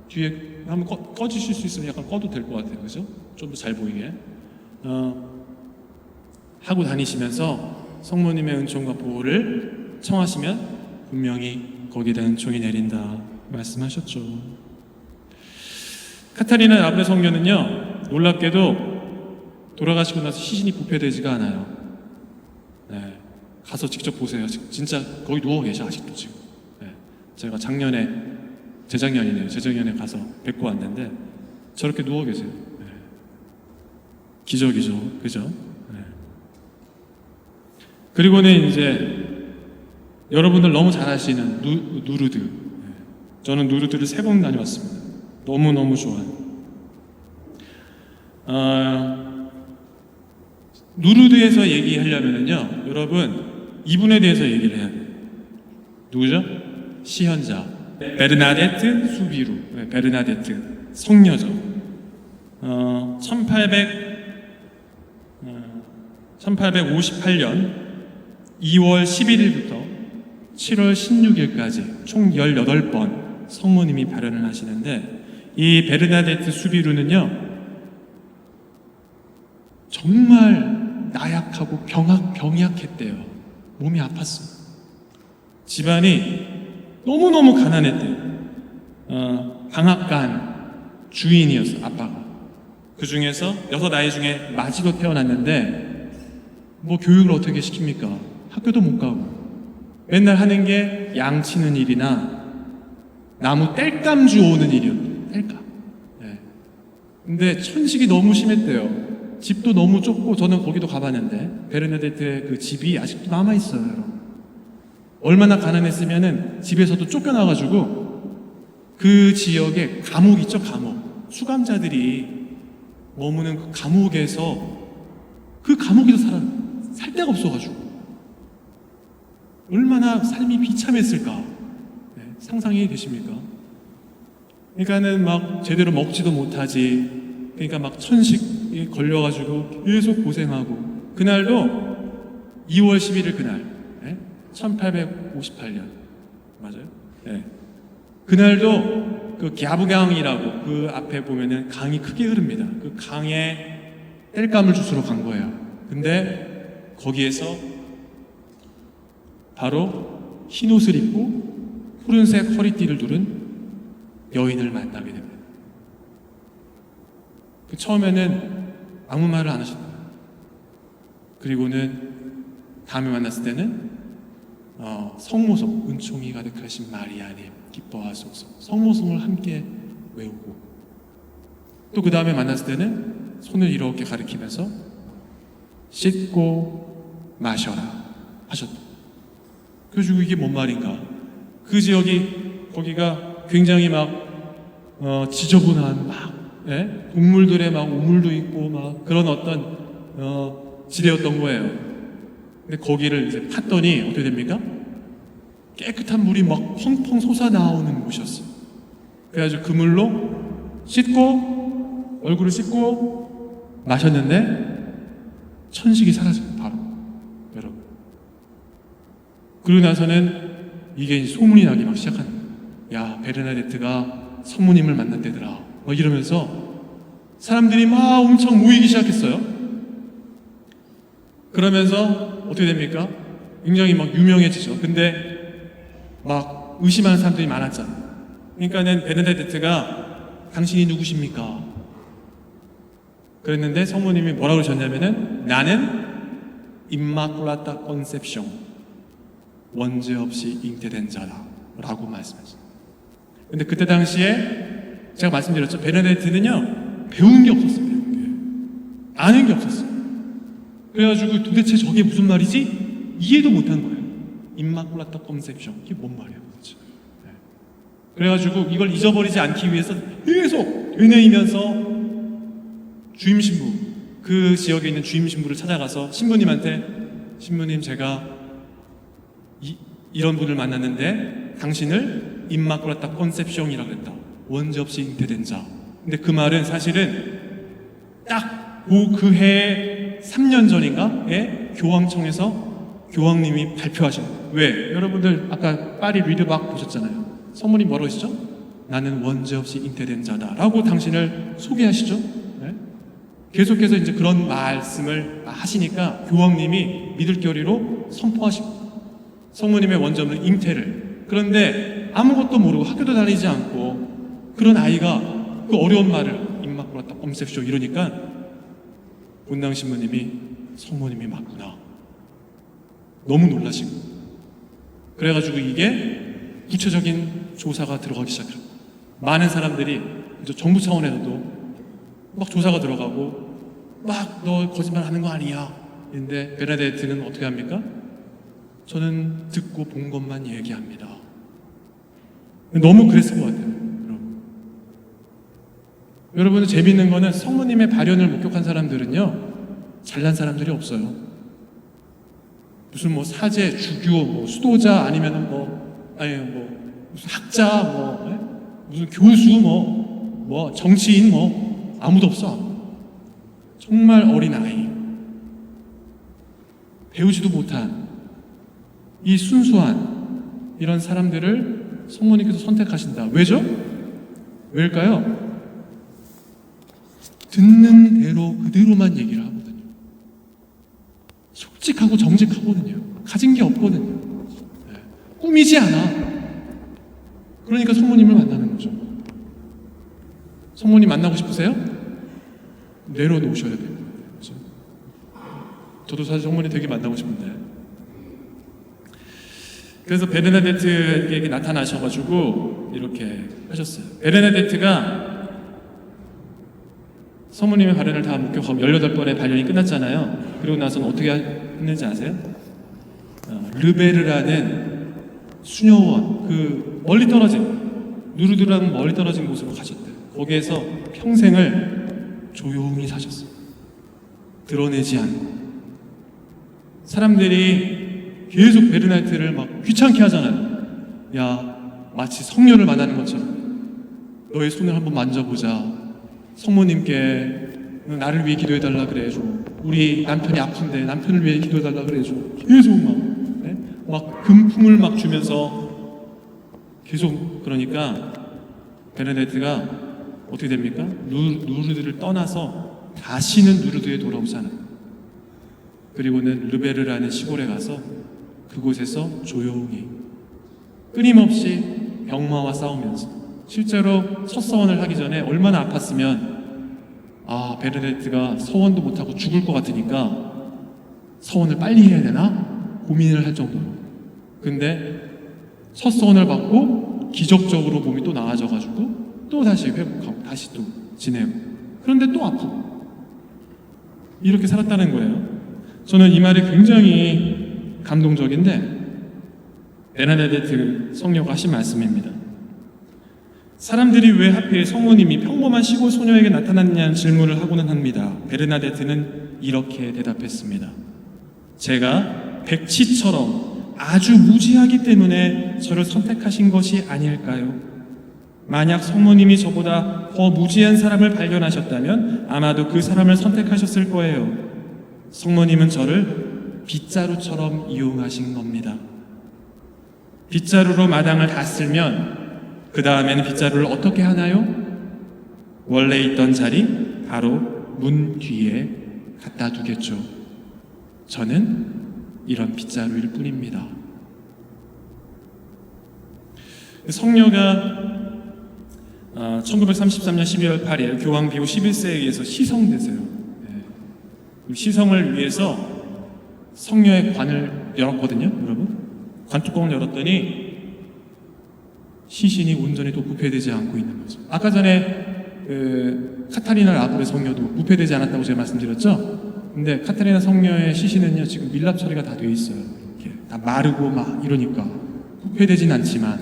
뒤에 한번 꺼주실 수 있으면 약간 꺼도 될 것 같아요. 그죠? 좀 더 잘 보이게 하고 다니시면서 성모님의 은총과 보호를 청하시면 분명히 거기에 대한 은총이 내린다 말씀하셨죠. 카타리나 라브레 성녀는요, 놀랍게도 돌아가시고 나서 시신이 부패되지가 않아요. 네, 가서 직접 보세요. 진짜 거기 누워 계셔 아직도 지금. 네, 제가 재작년에 가서 뵙고 왔는데 저렇게 누워 계세요. 네. 기적이죠, 그죠? 네. 그리고는 이제 여러분들 너무 잘 아시는 누르드. 네. 저는 누르드를 3번 다녀왔습니다. 너무너무 좋아요. 누르드에서 얘기하려면요, 여러분 이분에 대해서 얘기를 해야 돼요. 누구죠? 시현자 베르나데트 수비루. 네, 베르나데트 성녀죠. 1858년 2월 11일부터 7월 16일까지 총 18번 성모님이 발현을 하시는데, 이 베르나데트 수비루는요 정말 나약하고 병약했대요. 몸이 아팠어요. 집안이 너무너무 가난했대요. 방앗간 주인이었어요, 아빠가. 그 중에서 6 아이 중에 마지로 태어났는데 뭐 교육을 어떻게 시킵니까? 학교도 못 가고 맨날 하는 게 양 치는 일이나 나무 땔감 주워오는 일이었대요. 땔감. 네. 근데 천식이 너무 심했대요. 집도 너무 좁고, 저는 거기도 가봤는데 베르나데트의 그 집이 아직도 남아있어요, 여러분. 얼마나 가난했으면은 집에서도 쫓겨나가지고 그 지역에 감옥 있죠, 감옥. 수감자들이 머무는 그 감옥에서 그 감옥에서 살 데가 없어가지고 얼마나 삶이 비참했을까. 네, 상상이 되십니까? 그러니까는 막 제대로 먹지도 못하지. 그러니까 막 천식에 걸려가지고 계속 고생하고, 그날도 2월 11일 그날, 1858년 맞아요? 네. 그날도 그 갸부강이라고 그 앞에 보면은 강이 크게 흐릅니다. 그 강에 땔감을 주스러 간 거예요. 근데 거기에서 바로 흰 옷을 입고 푸른색 허리띠를 두른 여인을 만나게 됩니다. 그 처음에는 아무 말을 안 하셨어요. 그리고는 다음에 만났을 때는 성모성, 은총이 가득하신 마리아님 기뻐하소서, 성모성을 함께 외우고, 또 그 다음에 만났을 때는 손을 이렇게 가리키면서 씻고 마셔라 하셨다. 그래가지고 이게 뭔 말인가? 그 지역이, 거기가 굉장히 막 지저분한 막 동물들의 막 우물도 있고 막 그런 어떤 지대였던 거예요. 근데 거기를 이제 팠더니 어떻게 됩니까? 깨끗한 물이 막 펑펑 솟아 나오는 곳이었어요. 그래가지고 그 물로 씻고, 얼굴을 씻고 마셨는데 천식이 사라져요, 바로. 여러분. 그러고 나서는 이게 소문이 나기 막 시작하는 거예요. 야, 베르나데트가 성모님을 만났대더라, 막 이러면서 사람들이 막 엄청 모이기 시작했어요. 그러면서 어떻게 됩니까? 굉장히 막 유명해지죠. 근데 막 의심하는 사람들이 많았잖아요. 그러니까는 베르나데트가 당신이 누구십니까? 그랬는데 성모님이 뭐라고 그러셨냐면은, 나는 임마쿨라타 컨셉션, 원죄 없이 잉태된 자다 라고 말씀하셨어요. 근데 그때 당시에 제가 말씀드렸죠. 베르나데트는요, 배우는 게 없었어요. 배우는 게. 아는 게 없었어요. 그래가지고 도대체 저게 무슨 말이지? 이해도 못한 거예요. 임마culata conception. 이게 뭔 말이야 도대체. 네. 그래가지고 이걸 잊어버리지 않기 위해서 계속 되뇌이면서 주임 신부, 그 지역에 있는 주임 신부를 찾아가서 신부님한테, 신부님 제가 이런 분을 만났는데 당신을 임마culata conception이라고 그랬다. 원죄 없이 잉태된 자. 근데 그 말은 사실은 딱 그해 3년 전인가에 교황청에서 교황님이 발표하신 거예요. 왜? 여러분들 아까 파리 리드박 보셨잖아요. 성문이 뭐라고 하시죠? 나는 원죄 없이 잉태된 자다 라고 당신을 소개하시죠. 네? 계속해서 이제 그런 말씀을 하시니까 교황님이 믿을 결의로 선포하시고 성모님의 원죄 없는 잉태를. 그런데 아무것도 모르고 학교도 다니지 않고 그런 아이가 그 어려운 말을 임마culata conception 이러니까 본당 신부님이 성모님이 맞구나 너무 놀라신 거예요. 그래가지고 이게 구체적인 조사가 들어가기 시작해요. 많은 사람들이 정부 차원에서도 막 조사가 들어가고 막 너 거짓말 하는 거 아니야. 근데 베르나데트는 어떻게 합니까? 저는 듣고 본 것만 얘기합니다. 너무 그랬을 것 같아요. 여러분 재밌는 거는 성모님의 발현을 목격한 사람들은요 잘난 사람들이 없어요. 무슨 뭐 사제, 주교, 뭐 수도자 아니면은 무슨 학자, 무슨 교수, 정치인, 아무도 없어. 정말 어린 아이, 배우지도 못한 이 순수한 이런 사람들을 성모님께서 선택하신다. 왜죠? 왜일까요? 듣는 대로 그대로만 얘기를 하거든요. 솔직하고 정직하거든요. 가진 게 없거든요. 네. 꾸미지 않아. 그러니까 성모님을 만나는 거죠. 성모님 만나고 싶으세요? 내려놓으셔야 돼요. 그렇죠? 저도 사실 성모님 되게 만나고 싶은데. 그래서 베르나데트에게 나타나셔가지고 이렇게 하셨어요. 베르나데트가 성모님의 발현을 다 목격하고 18번의 발현이 끝났잖아요. 그리고 나서는 어떻게 했는지 아세요? 르베르라는 수녀원, 그 멀리 떨어진 누르드라는 멀리 떨어진 곳으로 가셨대요. 거기에서 평생을 조용히 사셨어요. 드러내지 않고. 사람들이 계속 베르나데트를 막 귀찮게 하잖아요. 야, 마치 성녀를 만나는 것처럼 너의 손을 한번 만져보자. 성모님께 나를 위해 기도해달라 그래줘. 우리 남편이 아픈데 남편을 위해 기도해달라 그래줘. 계속 막 금품을 막 주면서 계속. 그러니까 베르나데트가 어떻게 됩니까? 누르드를 떠나서 다시는 누르드에 돌아오지 않아요. 그리고는 르베르라는 시골에 가서 그곳에서 조용히 끊임없이 병마와 싸우면서, 실제로 첫 서원을 하기 전에 얼마나 아팠으면 베르나데트가 서원도 못하고 죽을 것 같으니까 서원을 빨리 해야 되나 고민을 할 정도로. 근데 첫 서원을 받고 기적적으로 몸이 또 나아져가지고 또 다시 회복하고 다시 또 지내고, 그런데 또 아프고, 이렇게 살았다는 거예요. 저는 이 말이 굉장히 감동적인데 베르나데트 성녀가 하신 말씀입니다. 사람들이 왜 하필 성모님이 평범한 시골 소녀에게 나타났냐는 질문을 하고는 합니다. 베르나데트는 이렇게 대답했습니다. 제가 백치처럼 아주 무지하기 때문에 저를 선택하신 것이 아닐까요? 만약 성모님이 저보다 더 무지한 사람을 발견하셨다면 아마도 그 사람을 선택하셨을 거예요. 성모님은 저를 빗자루처럼 이용하신 겁니다. 빗자루로 마당을 다 쓸면 그 다음에는 빗자루를 어떻게 하나요? 원래 있던 자리, 바로 문 뒤에 갖다 두겠죠. 저는 이런 빗자루일 뿐입니다. 성녀가 1933년 12월 8일 교황 비오 11세에 의해서 시성되세요. 시성을 위해서 성녀의 관을 열었거든요. 여러분, 관뚜껑을 열었더니 시신이 온전히 또 부패되지 않고 있는 거죠. 아까 전에 카타리나 라블의 성녀도 부패되지 않았다고 제가 말씀드렸죠. 근데 카타리나 성녀의 시신은요 지금 밀랍 처리가 다 되어 있어요. 이렇게 다 마르고 막 이러니까 부패되진 않지만,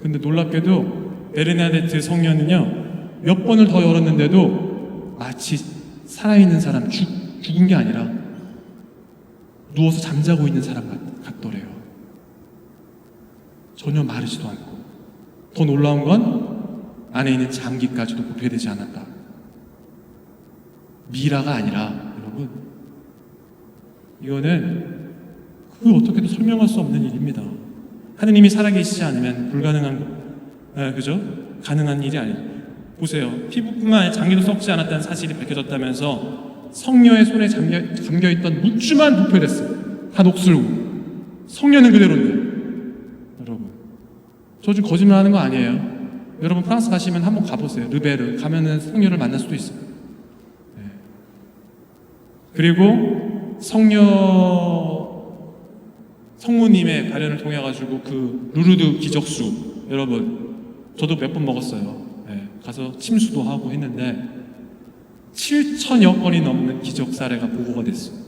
근데 놀랍게도 베르나데트 성녀는요 몇 번을 더 열었는데도 마치 살아있는 사람, 죽은 게 아니라 누워서 잠자고 있는 사람 같더래요. 전혀 마르지도 않고. 더 놀라운 건 안에 있는 장기까지도 부패되지 않았다. 미라가 아니라 여러분, 이거는 그 어떻게도 설명할 수 없는 일입니다. 하느님이 살아계시지 않으면 불가능한 그죠? 가능한 일이 아니에요. 보세요. 피부뿐만 아니라 장기도 썩지 않았다는 사실이 밝혀졌다면서 성녀의 손에 감겨있던 묵주만 부패됐어요. 다 녹슬고. 성녀는 그대로인데. 여러분, 저 지금 거짓말하는 거 아니에요. 여러분 프랑스 가시면 한번 가보세요. 르베르 가면은 성녀를 만날 수도 있어요. 네. 그리고 성모님의 발현을 통해 가지고 그 루르드 기적수, 여러분 저도 몇 번 먹었어요. 네. 가서 침수도 하고 했는데 7천여 건이 넘는 기적 사례가 보고가 됐어요.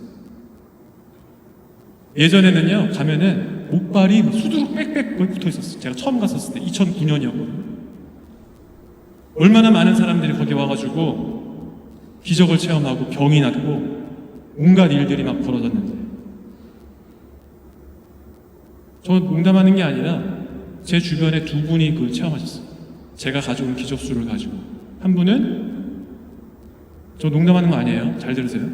예전에는요 가면은 목발이 수두룩 빽빽 붙어 있었어요. 제가 처음 갔었을 때 2009년이었거든요. 얼마나 많은 사람들이 거기 와가지고 기적을 체험하고 병이 낫고 온갖 일들이 막 벌어졌는데, 저 농담하는 게 아니라 제 주변에 두 분이 그걸 체험하셨어요. 제가 가져온 기적수를 가지고. 한 분은, 저 농담하는 거 아니에요, 잘 들으세요,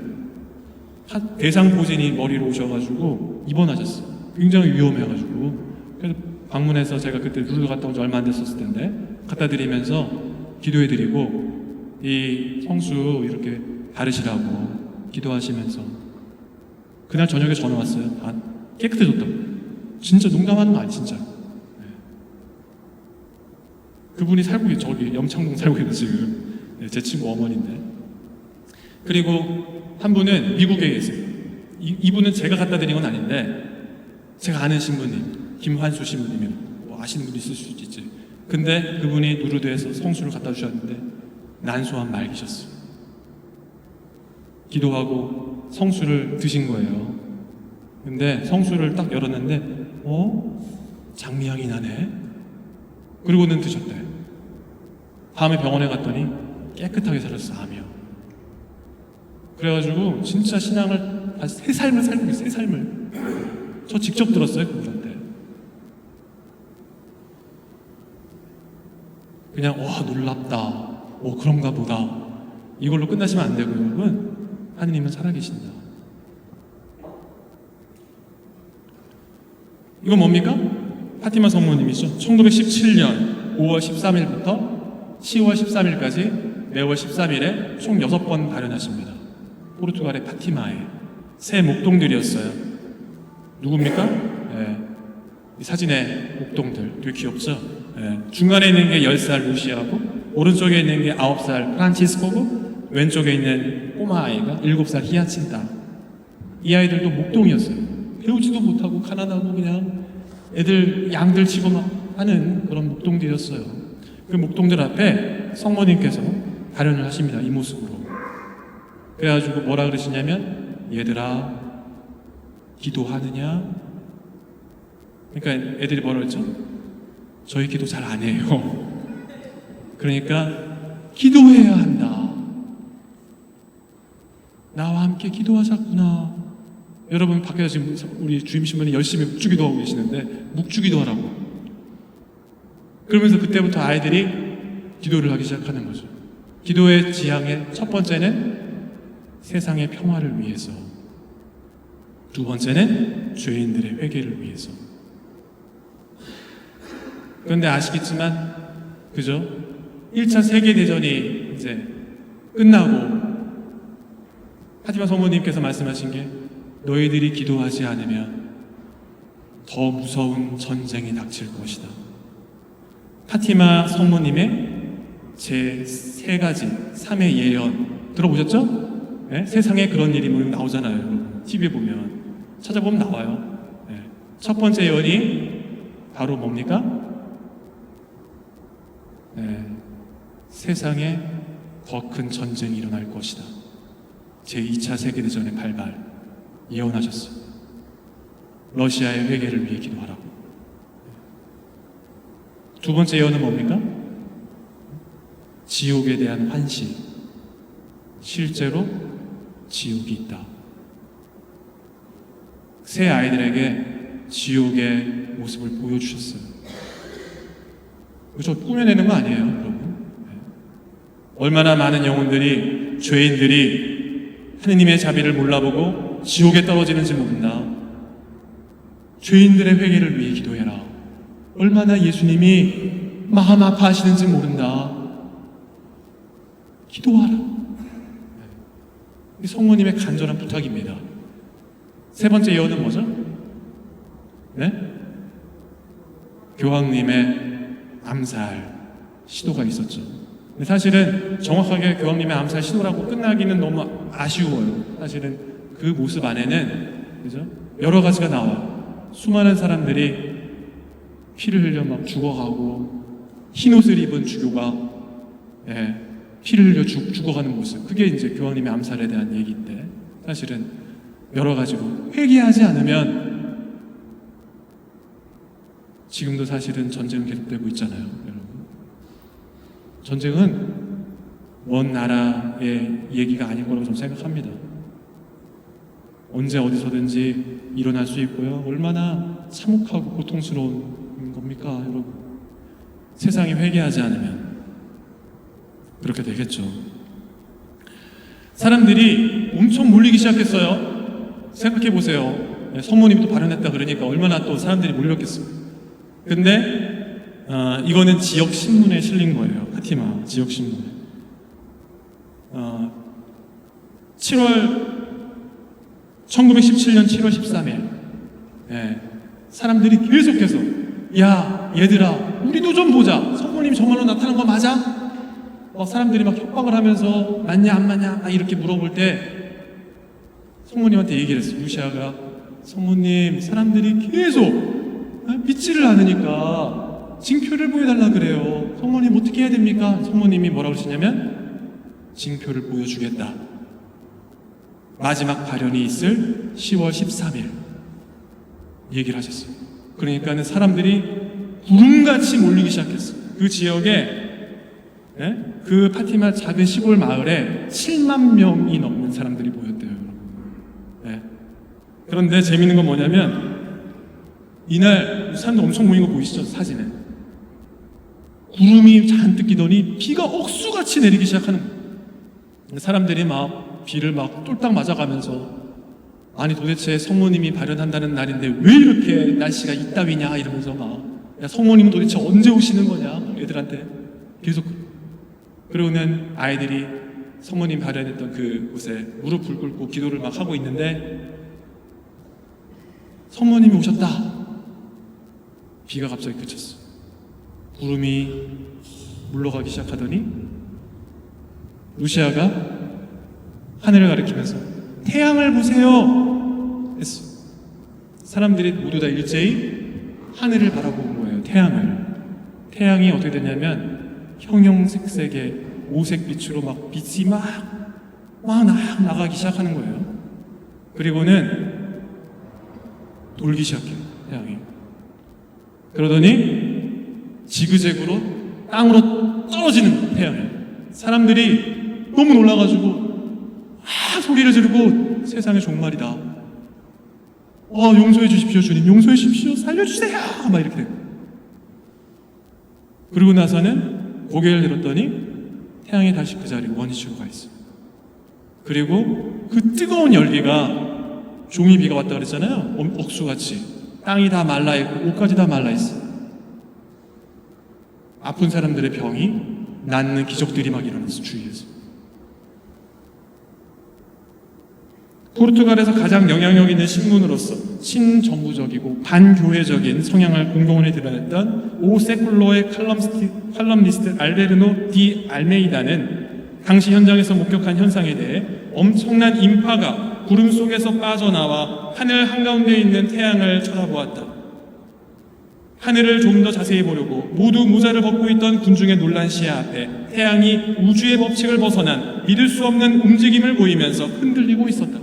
대상포진이 머리로 오셔가지고 입원하셨어요. 굉장히 위험해가지고. 그래서 방문해서 제가 그때 루르드 갔다 온 지 얼마 안 됐었을 텐데 갖다 드리면서 기도해드리고 이 성수 이렇게 바르시라고 기도하시면서 그날 저녁에 전화 왔어요. 아, 깨끗해졌다고. 진짜 농담하는 거 아니, 진짜. 네. 그분이 살고 계세요. 저기 염창동 살고 계세요 지금. 네, 제 친구 어머니인데. 그리고 한 분은 미국에 계세요. 이분은 제가 갖다 드린 건 아닌데 제가 아는 신부님, 김환수 신부님이요. 뭐 아시는 분 있을 수도 있지. 근데 그분이 누르드에서 성수를 갖다 주셨는데 난소암 말기셨어요. 기도하고 성수를 드신 거예요. 근데 성수를 딱 열었는데 장미향이 나네. 그리고는 드셨대. 다음에 병원에 갔더니 깨끗하게 살았어, 암이요. 그래가지고 진짜 신앙을 새 삶을 살고 있어요. 새 삶을. 저 직접 들었어요, 그분한테. 그냥 놀랍다, 그런가 보다, 이걸로 끝나시면 안 되고, 여러분, 하느님은 살아계신다. 이건 뭡니까? 파티마 성모님이죠. 1917년 5월 13일부터 10월 13일까지 매월 13일에 총 6번 발현하십니다. 포르투갈의 파티마에 새 목동들이었어요. 누굽니까? 네. 이 사진의 목동들 되게 귀엽죠? 네. 중간에 있는 게 10살 루시아고, 오른쪽에 있는 게 9살 프란치스코고, 왼쪽에 있는 꼬마 아이가 7살 히아친타. 이 아이들도 목동이었어요. 배우지도 못하고 가난하고 그냥 애들 양들 치고 막 하는 그런 목동들이었어요. 그 목동들 앞에 성모님께서 발현을 하십니다. 이 모습으로. 그래가지고 뭐라 그러시냐면, 얘들아 기도하느냐? 그러니까 애들이 뭐라 그랬죠? 저희 기도 잘 안 해요. 그러니까 기도해야 한다. 나와 함께 기도하자꾸나. 여러분 밖에서 지금 우리 주임 신부님 열심히 묵주기도 하고 계시는데 묵주기도 하라고. 그러면서 그때부터 아이들이 기도를 하기 시작하는 거죠. 기도의 지향의 첫 번째는 세상의 평화를 위해서, 두 번째는 죄인들의 회개를 위해서. 그런데 아시겠지만, 그죠? 1차 세계대전이 이제 끝나고 파티마 성모님께서 말씀하신 게, 너희들이 기도하지 않으면 더 무서운 전쟁이 닥칠 것이다. 파티마 성모님의 제 3가지 3의 예언 들어보셨죠? 네? 세상에 그런 일이 뭐 나오잖아요. TV에 보면, 찾아보면 나와요. 네. 첫 번째 예언이 바로 뭡니까? 세상에 더 큰 전쟁이 일어날 것이다. 제2차 세계대전의 발발 예언하셨어요. 러시아의 회개를 위해 기도하라고. 두 번째 예언은 뭡니까? 지옥에 대한 환시. 실제로 지옥이 있다. 새 아이들에게 지옥의 모습을 보여주셨어요. 저 꾸며내는 거 아니에요, 여러분. 얼마나 많은 영혼들이, 죄인들이 하느님의 자비를 몰라보고 지옥에 떨어지는지 모른다. 죄인들의 회개를 위해 기도해라. 얼마나 예수님이 마음 아파하시는지 모른다. 기도하라. 성모님의 간절한 부탁입니다. 세 번째 예언은 뭐죠? 교황님의 암살 시도가 있었죠. 근데 사실은 정확하게 교황님의 암살 시도라고 끝나기는 너무 아쉬워요. 사실은 그 모습 안에는, 그죠? 여러 가지가 나와요. 수많은 사람들이 피를 흘려 막 죽어가고, 흰 옷을 입은 주교가 피를 흘려 죽어가는 모습. 그게 이제 교황님의 암살에 대한 얘기인데, 사실은 여러 가지로 회개하지 않으면 지금도 사실은 전쟁은 계속되고 있잖아요, 여러분. 전쟁은 먼 나라의 얘기가 아닌 거라고 저는 생각합니다. 언제 어디서든지 일어날 수 있고요. 얼마나 참혹하고 고통스러운 겁니까, 여러분? 세상이 회개하지 않으면 그렇게 되겠죠. 사람들이 엄청 몰리기 시작했어요. 생각해 보세요. 성모님도 발언했다 그러니까 얼마나 또 사람들이 몰렸겠어요. 근데 이거는 지역 신문에 실린 거예요. 파티마 지역 신문에. 1917년 7월 13일 사람들이 계속해서 야 얘들아 우리도 좀 보자. 성모님 정말로 나타난 거 맞아? 사람들이 막 협박을 하면서 맞냐 안 맞냐 막 이렇게 물어볼 때 성모님한테 얘기를 했어요. 루시아가 성모님 사람들이 계속 믿지를 않으니까 징표를 보여달라 그래요. 성모님 어떻게 해야 됩니까? 성모님이 뭐라고 하시냐면 징표를 보여주겠다. 마지막 발현이 있을 10월 13일 얘기를 하셨어요. 그러니까는 사람들이 구름같이 몰리기 시작했어요. 그 지역에 그 파티마 작은 시골 마을에 7만 명이 넘는 사람들이 모였대요. 그런데 재밌는 건 뭐냐면 이날 사람들 엄청 모인 거 보이시죠? 사진에 구름이 잔뜩 끼더니 비가 억수같이 내리기 시작하는 거예요. 사람들이 막 비를 막 똘딱 맞아가면서 아니 도대체 성모님이 발현한다는 날인데 왜 이렇게 날씨가 이따위냐 이러면서 막 야 성모님은 도대체 언제 오시는 거냐 애들한테 계속. 그러고는 아이들이 성모님 발현했던 그 곳에 무릎을 꿇고 기도를 막 하고 있는데 성모님이 오셨다. 비가 갑자기 그쳤어. 구름이 물러가기 시작하더니 루시아가 하늘을 가리키면서 태양을 보세요 했어. 사람들이 모두 다 일제히 하늘을 바라보는 거예요. 태양이 어떻게 됐냐면 형형색색의 오색빛으로 막 빛이 막 나가기 시작하는 거예요. 그리고는 돌기 시작해요. 태양이. 그러더니 지그재그로 땅으로 떨어지는 태양이에요. 사람들이 너무 놀라가지고 소리를 지르고 세상의 종말이다. 용서해 주십시오 주님, 용서해 주십시오, 살려주세요 막 이렇게 돼요. 그리고 나서는 고개를 들었더니 태양이 다시 그 자리 원위치로 가 있어요. 그리고 그 뜨거운 열기가 종이비가 왔다 그랬잖아요. 억수같이 땅이 다 말라있고 옷까지 다 말라있어요. 아픈 사람들의 병이 낫는 기적들이 막 일어났어요. 주위에서. 포르투갈에서 가장 영향력 있는 신문으로서 친정부적이고 반교회적인 성향을 공공연히 드러냈던 오 세쿨로의 칼럼니스트 알베르노 디 알메이다는 당시 현장에서 목격한 현상에 대해 엄청난 인파가 구름 속에서 빠져나와 하늘 한가운데 있는 태양을 쳐다보았다. 하늘을 좀 더 자세히 보려고 모두 모자를 벗고 있던 군중의 놀란 시야 앞에 태양이 우주의 법칙을 벗어난 믿을 수 없는 움직임을 보이면서 흔들리고 있었다.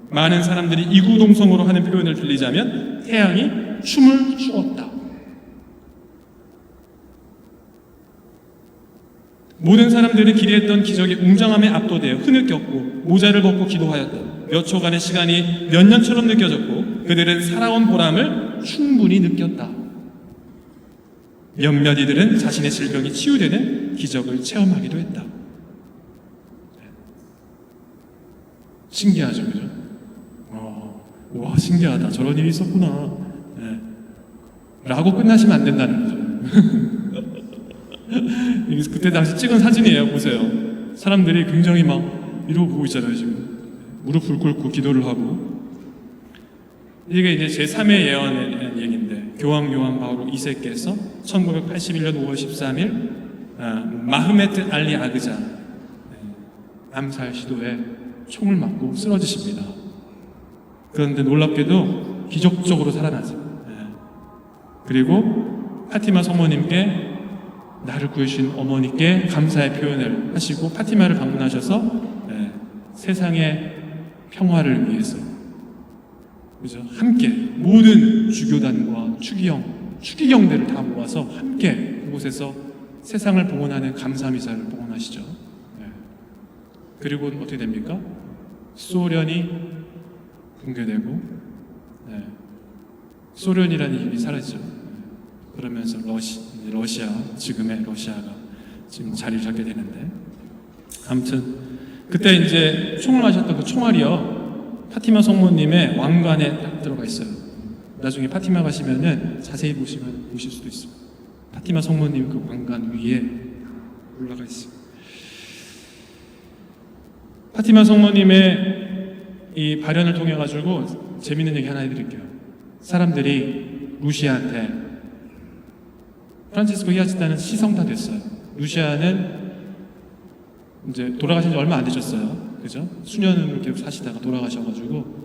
많은 사람들이 이구동성으로 하는 표현을 들리자면 태양이 춤을 추었다. 모든 사람들이 기대했던 기적의 웅장함에 압도되어 흐느꼈고 모자를 벗고 기도하였다. 몇 초간의 시간이 몇 년처럼 느껴졌고 그들은 살아온 보람을 충분히 느꼈다. 몇몇 이들은 자신의 질병이 치유되는 기적을 체험하기도 했다. 신기하죠, 그죠? 와, 신기하다. 저런 일이 있었구나. 네. 라고 끝나시면 안 된다는 거죠. 그때 당시 찍은 사진이에요. 보세요. 사람들이 굉장히 막 이러고 보고 있잖아요. 지금 무릎을 꿇고 기도를 하고. 이게 이제 제3의 예언의 얘기인데 교황 요한 바오로 2세께서 1981년 5월 13일 마흐메트 알리 아그자 암살 시도에 총을 맞고 쓰러지십니다. 그런데 놀랍게도 기적적으로 살아나죠. 그리고 파티마 성모님께 나를 구해주신 어머니께 감사의 표현을 하시고 파티마를 방문하셔서 세상의 평화를 위해서 그죠? 함께 모든 주교단과 추기경들을 다 모아서 함께 그곳에서 세상을 봉헌하는 감사 미사를 봉헌하시죠. 그리고 어떻게 됩니까? 소련이 붕괴되고 소련이라는 이름이 사라지죠. 그러면서 러시아, 지금의 러시아가 지금 자리를 잡게 되는데, 아무튼 그때 이제 총을 맞았던 그 총알이요 파티마 성모님의 왕관에 딱 들어가 있어요. 나중에 파티마 가시면은 자세히 보시면 보실 수도 있어요. 파티마 성모님 그 왕관 위에 올라가 있어요. 파티마 성모님의 이 발현을 통해 가지고 재밌는 얘기 하나 해드릴게요. 사람들이 루시아한테 프란치스코 히아치타는 시성다 됐어요. 루시아는 이제 돌아가신 지 얼마 안 되셨어요. 그죠? 수년을 계속 사시다가 돌아가셔가지고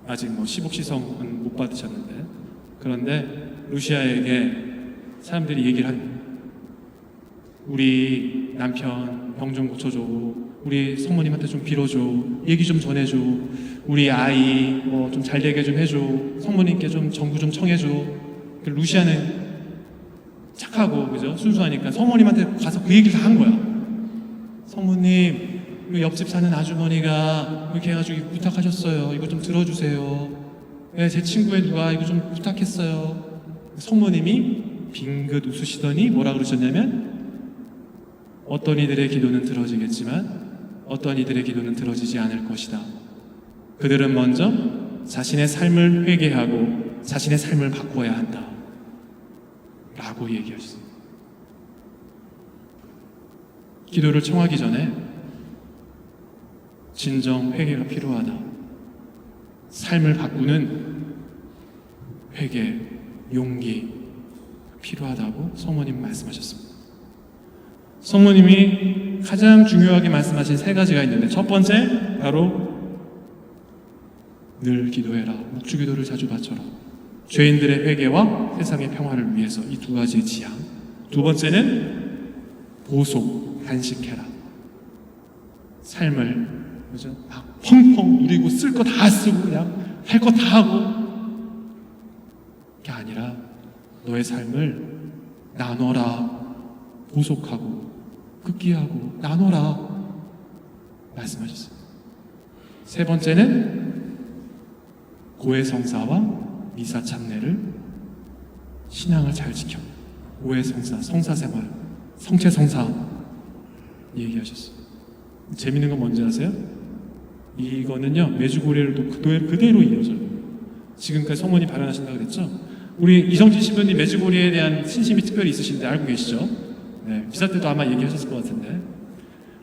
아직 뭐 10억 시성은 못 받으셨는데, 그런데 루시아에게 사람들이 얘기를 합니다. 우리 남편 병 좀 고쳐줘, 우리 성모님한테 좀 빌어줘, 얘기 좀 전해줘, 우리 아이 뭐 좀 잘 되게 좀 해줘, 성모님께 좀 전구 좀 청해줘. 루시아는 착하고 그죠? 순수하니까 성모님한테 가서 그 얘기를 다 한 거야. 성모님, 그 옆집 사는 아주머니가 이렇게 해가지고 부탁하셨어요. 이거 좀 들어주세요. 네, 제 친구의 누가 이거 좀 부탁했어요. 성모님이 빙긋 웃으시더니 뭐라 그러셨냐면, 어떤 이들의 기도는 들어지겠지만 어떤 이들의 기도는 들어지지 않을 것이다. 그들은 먼저 자신의 삶을 회개하고 자신의 삶을 바꿔야 한다 라고 얘기하셨어요. 기도를 청하기 전에 진정 회개가 필요하다. 삶을 바꾸는 회개, 용기 필요하다고 성모님 말씀하셨습니다. 성모님이 가장 중요하게 말씀하신 3가지가 있는데, 첫 번째 바로 늘 기도해라. 묵주기도를 자주 바쳐라. 죄인들의 회개와 세상의 평화를 위해서, 이 2가지의 지향. 2번째는 보속, 단식해라. 삶을 그죠? 막 펑펑 누리고 쓸 거 다 쓰고 그냥 할 거 다 하고, 그게 아니라 너의 삶을 나눠라. 보속하고 극기하고 나눠라 말씀하셨어요. 3번째는 고해성사와 미사 찬례를, 신앙을 잘 지켜 고해성사, 성사생활, 성체성사 얘기하셨어요. 재밌는 건 뭔지 아세요? 이거는요 메주고리엘도 그대로 이어져요. 지금까지 성모님 발언하신다고 그랬죠? 우리 이성진 신부님 메주고리에 대한 신심이 특별히 있으신데 알고 계시죠? 네, 기사 때도 아마 얘기하셨을 것 같은데,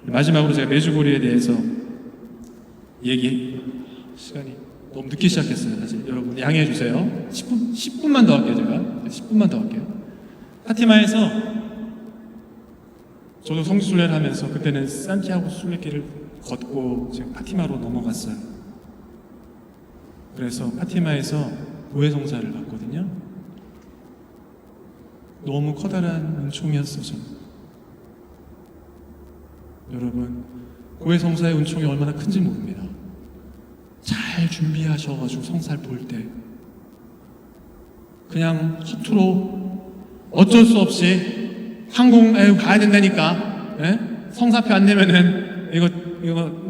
마지막으로 제가 메주고리에 대해서 시간이 너무 늦게 시작했어요. 사실 여러분 양해해 주세요. 10분만 더 할게요. 제가 10분만 더 할게요. 파티마에서 저도 성지순례를 하면서, 그때는 산티아고 순례길을 걷고 지금 파티마로 넘어갔어요. 그래서 파티마에서 고해성사를 봤거든요. 너무 커다란 은총이었어. 저는. 여러분, 고해 성사의 은총이 얼마나 큰지 모릅니다. 잘 준비하셔가지고 성사를 볼 때 그냥 허투루 어쩔 수 없이 항공에 가야 된다니까, 예? 성사표 안 내면은 이거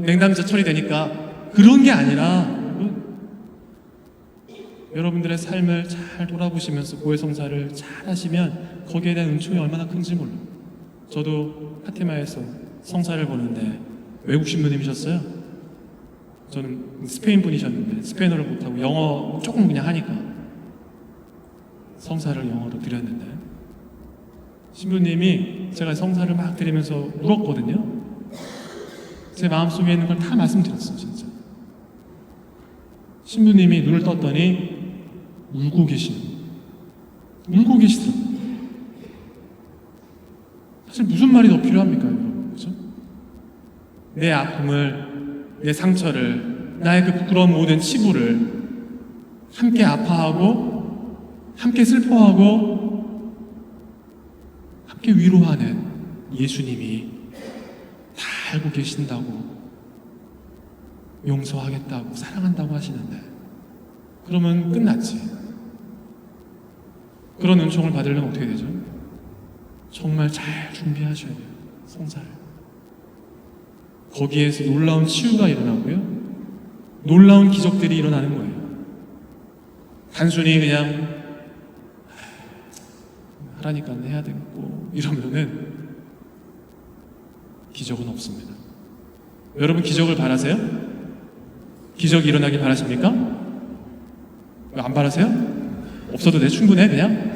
냉담자 처리되니까 그런 게 아니라 여러분들의 삶을 잘 돌아보시면서 고해 성사를 잘 하시면 거기에 대한 은총이 얼마나 큰지 몰라요. 저도 파티마에서 성사를 보는데 외국 신부님이셨어요. 저는 스페인 분이셨는데 스페인어를 못하고 영어 조금 그냥 하니까 성사를 영어로 드렸는데 신부님이 제가 성사를 막 드리면서 울었거든요. 제 마음속에 있는 걸 다 말씀드렸어요. 진짜 신부님이 눈을 떴더니 울고 계시더라고요. 사실 무슨 말이 더 필요합니까, 여러분? 그죠? 내 아픔을, 내 상처를, 나의 그 부끄러운 모든 치부를 함께 아파하고, 함께 슬퍼하고, 함께 위로하는 예수님이 다 알고 계신다고, 용서하겠다고, 사랑한다고 하시는데, 그러면 끝났지. 그런 은총을 받으려면 어떻게 되죠? 정말 잘 준비하셔야 돼요. 성사를. 거기에서 놀라운 치유가 일어나고요. 놀라운 기적들이 일어나는 거예요. 단순히 그냥 하라니까 해야 되고 이러면은 기적은 없습니다. 여러분 기적을 바라세요? 기적이 일어나길 바라십니까? 왜 안 바라세요? 없어도 돼, 충분해 그냥.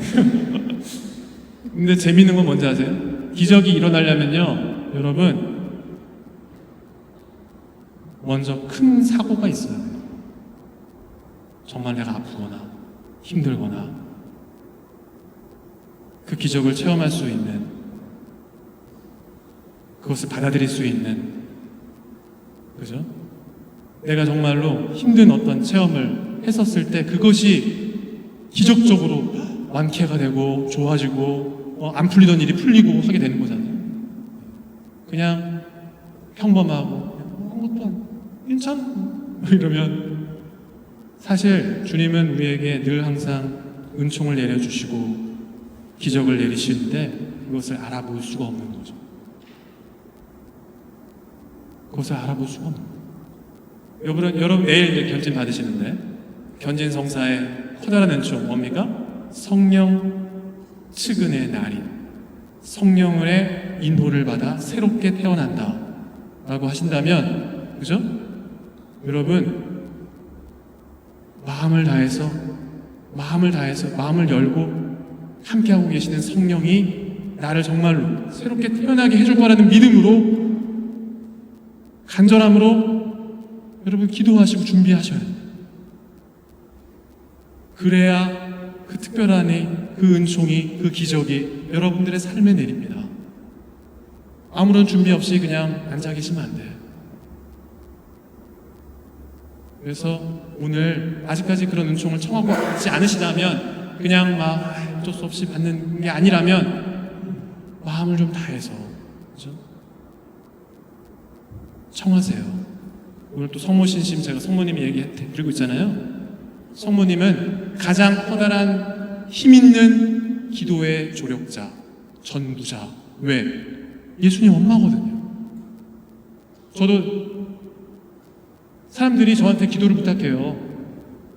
근데 재밌는 건 뭔지 아세요? 기적이 일어나려면요, 여러분 먼저 큰 사고가 있어야 돼요. 정말 내가 아프거나 힘들거나 그 기적을 체험할 수 있는, 그것을 받아들일 수 있는, 그죠? 내가 정말로 힘든 어떤 체험을 했었을 때 그것이 기적적으로 완쾌가 되고 좋아지고 안 풀리던 일이 풀리고 하게 되는 거잖아요. 그냥 평범하고 아무것도 괜찮아 이러면 사실 주님은 우리에게 늘 항상 은총을 내려주시고 기적을 내리시는데 그것을 알아볼 수가 없는 거죠. 그것을 알아볼 수가 없는 거예요. 여러분 내일 견진 받으시는데 견진 성사의 커다란 은총 뭡니까? 성령 측은의 날이, 성령의 인도를 받아 새롭게 태어난다 라고 하신다면, 그죠? 여러분 마음을 다해서 마음을 열고 함께하고 계시는 성령이 나를 정말로 새롭게 태어나게 해줄 거라는 믿음으로, 간절함으로 여러분 기도하시고 준비하셔야 돼요. 그래야 그 특별한 그 은총이, 그 기적이 여러분들의 삶에 내립니다. 아무런 준비 없이 그냥 앉아 계시면 안 돼요. 그래서 오늘 아직까지 그런 은총을 청하고 있지 않으시다면, 그냥 막 어쩔 수 없이 받는 게 아니라면 마음을 좀 다해서, 그렇죠? 청하세요. 오늘 또 성모신심 제가 성모님이 얘기해드리고 있잖아요. 성모님은 가장 커다란 힘 있는 기도의 조력자, 전부자. 왜? 예수님 엄마거든요. 저도 사람들이 저한테 기도를 부탁해요.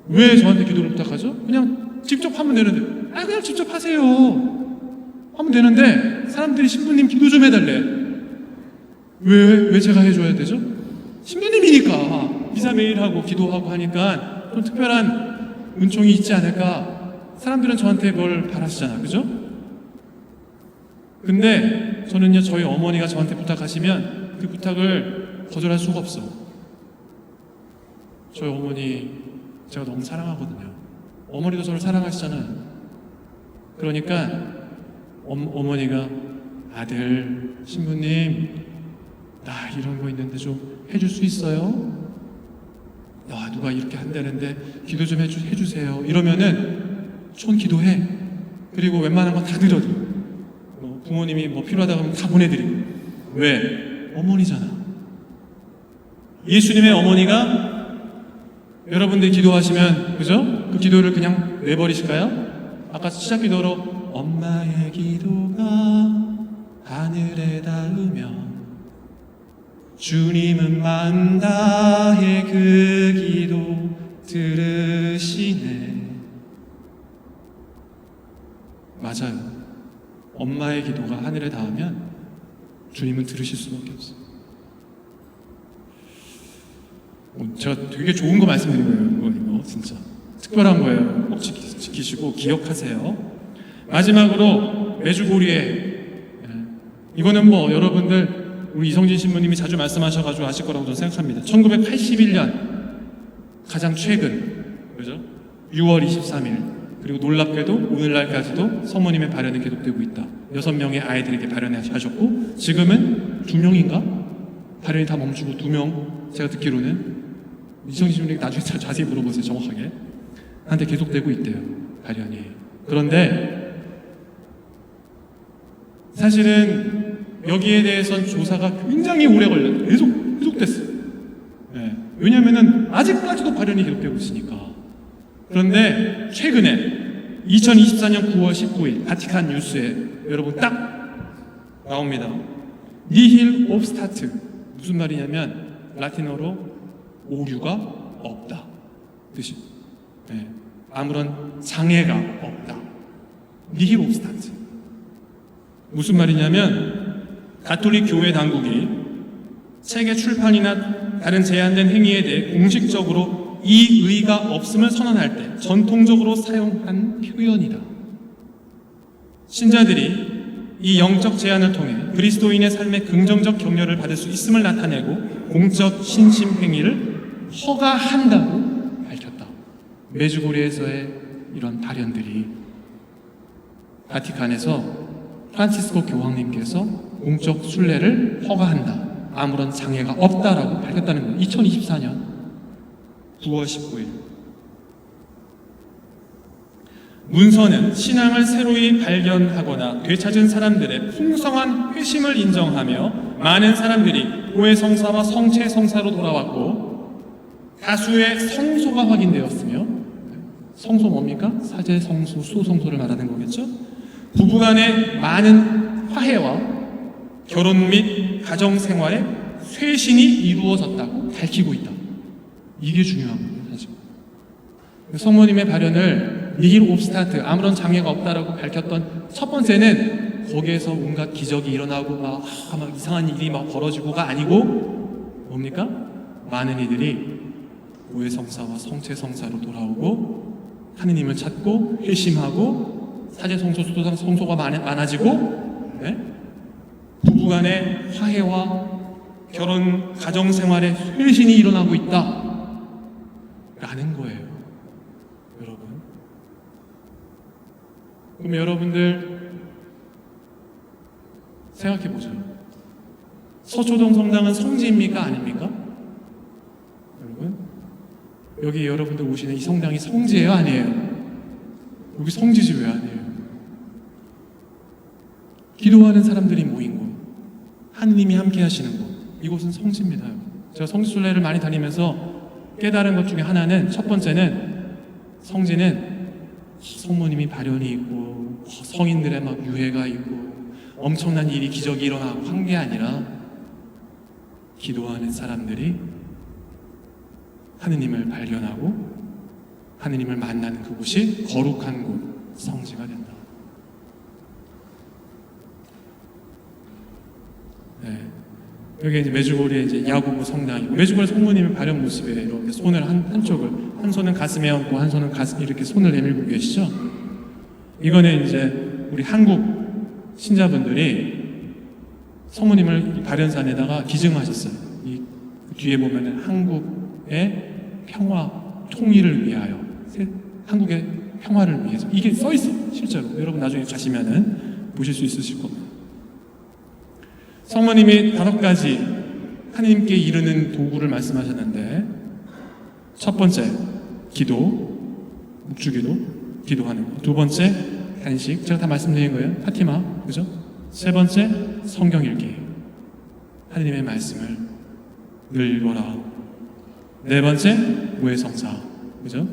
왜 저한테 기도를 부탁하죠? 그냥 직접 하면 되는데, 그냥 직접 하세요 하면 되는데, 사람들이 신부님 기도 좀 해달래. 왜 제가 해줘야 되죠? 신부님이니까 미사 매일 하고 기도하고 하니까 좀 특별한 은총이 있지 않을까. 사람들은 저한테 뭘 바라시잖아, 그죠? 근데 저는요, 저희 어머니가 저한테 부탁하시면 그 부탁을 거절할 수가 없어. 저희 어머니 제가 너무 사랑하거든요. 어머니도 저를 사랑하시잖아요. 그러니까 어머니가 아들, 신부님 나 이런 거 있는데 좀 해줄 수 있어요? 누가 이렇게 한다는데 기도 좀 해주세요. 이러면은 전 기도해. 그리고 웬만한 거 다 드려드리고, 뭐 부모님이 뭐 필요하다 그러면 다 보내드리고. 왜? 어머니잖아. 예수님의 어머니가 여러분들이 기도하시면, 그죠? 그 기도를 그냥 내버리실까요? 아까 시작 기도로 엄마의 기도가 하늘에 닿으면 주님은 마음 다해 그 기도 들으시네. 맞아요. 엄마의 기도가 하늘에 닿으면 주님은 들으실 수밖에 없어요. 제가 되게 좋은 거 말씀드린 거예요. 이거 진짜 특별한 거예요. 꼭 지키시고 기억하세요. 마지막으로 메주고리에, 이거는 뭐 여러분들 우리 이성진 신부님이 자주 말씀하셔가지고 아실 거라고 저는 생각합니다. 1981년 가장 최근, 그죠? 6월 23일, 그리고 놀랍게도 오늘날까지도 성모님의 발현은 계속되고 있다. 6명의 아이들에게 발현하셨고, 지금은 2명인가? 발현이 다 멈추고 2명, 제가 듣기로는 이성진 신부님께 나중에 자세히 물어보세요. 정확하게. 한테 계속되고 있대요, 발현이. 그런데 사실은 여기에 대해서는 조사가 굉장히 오래 걸렸어요. 계속됐어요. 네. 왜냐하면 아직까지도 발현이 계속되고 있으니까. 그런데 최근에 2024년 9월 19일 바티칸 뉴스에 여러분 딱 나옵니다. 니힐 옵스타트. 무슨 말이냐면 라틴어로 오류가 없다 뜻이. 네. 아무런 장애가 없다. 니힐 옵스타트. 무슨 말이냐면 가톨릭 교회 당국이 책의 출판이나 다른 제한된 행위에 대해 공식적으로 이의가 없음을 선언할 때 전통적으로 사용한 표현이다. 신자들이 이 영적 제한을 통해 그리스도인의 삶에 긍정적 격려를 받을 수 있음을 나타내고 공적 신심 행위를 허가한다고 밝혔다. 메주고리에서의 이런 발현들이 바티칸에서 프란치스코 교황님께서 공적 순례를 허가한다. 아무런 장애가 없다라고 밝혔다는 거예요. 2024년 9월 19일. 문서는 신앙을 새로이 발견하거나 되찾은 사람들의 풍성한 회심을 인정하며 많은 사람들이 교회 성사와 성체 성사로 돌아왔고 다수의 성소가 확인되었으며, 성소 뭡니까? 사제 성소, 수 성소를 말하는 거겠죠? 부부간의 많은 화해와 결혼 및 가정 생활에 쇄신이 이루어졌다고 밝히고 있다. 이게 중요한 거예요, 사실. 성모님의 발현을 니힐 옵스타트, 아무런 장애가 없다라고 밝혔던 첫 번째는 거기에서 온갖 기적이 일어나고 막 이상한 일이 막 벌어지고가 아니고 뭡니까? 많은 이들이 교회 성사와 성체 성사로 돌아오고 하느님을 찾고 회심하고 사제 성소, 수도상 성소가 많아지고, 네? 부부간의 화해와 결혼, 가정 생활에 쇄신이 일어나고 있다 라는 거예요, 여러분. 그럼 여러분들 생각해 보죠. 서초동 성당은 성지입니까? 아닙니까? 여러분, 여기 여러분들 오시는 이 성당이 성지예요? 아니에요? 여기 성지지 왜 아니에요? 기도하는 사람들이 모인 곳, 하느님이 함께 하시는 곳, 이곳은 성지입니다. 제가 성지순례를 많이 다니면서 깨달은 것 중에 하나는, 첫 번째는 성지는 성모님이 발현이 있고 성인들의 막 유해가 있고 엄청난 일이, 기적이 일어나고 한 게 아니라 기도하는 사람들이 하느님을 발견하고 하느님을 만나는 그곳이 거룩한 곳, 성지가 된다. 네. 여기 이제 메주고리에 이제 야고보 성당이고, 메주고리 성모님의 발현 모습에 이렇게 손을 한쪽을, 한 손은 가슴에 얹고 한 손은 가슴 이렇게 손을 내밀고 계시죠. 이거는 이제 우리 한국 신자분들이 성모님을 발현산에다가 기증하셨어요. 이 뒤에 보면은 한국의 평화, 통일을 위하여, 한국의 평화를 위해서, 이게 써 있어 실제로. 여러분 나중에 가시면은 보실 수 있으실 겁니다. 성모님이 5가지 하나님께 이르는 도구를 말씀하셨는데, 첫 번째 기도, 묵주기도, 기도하는 것. 두 번째 단식, 제가 다 말씀드린 거예요. 파티마, 그죠? 세 번째, 성경 읽기. 하느님의 말씀을 늘 읽어라. 네 번째, 고해성사, 그죠?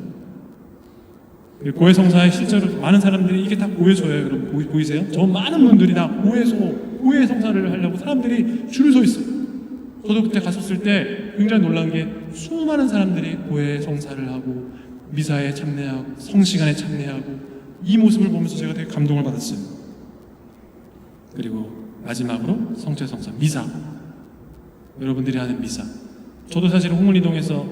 고해성사에 실제로 많은 사람들이 이게 다 고해소예요. 여러분 보이세요? 저 많은 분들이 다 고해성사를 하려고 사람들이 줄을 서 있어요. 저도 그때 갔었을 때 굉장히 놀란 게 수많은 사람들이 고해성사를 하고 미사에 참여하고 성시간에 참여하고 이 모습을 보면서 제가 되게 감동을 받았어요. 그리고 마지막으로 성체성사, 미사. 여러분들이 하는 미사. 저도 사실 홍문이동에서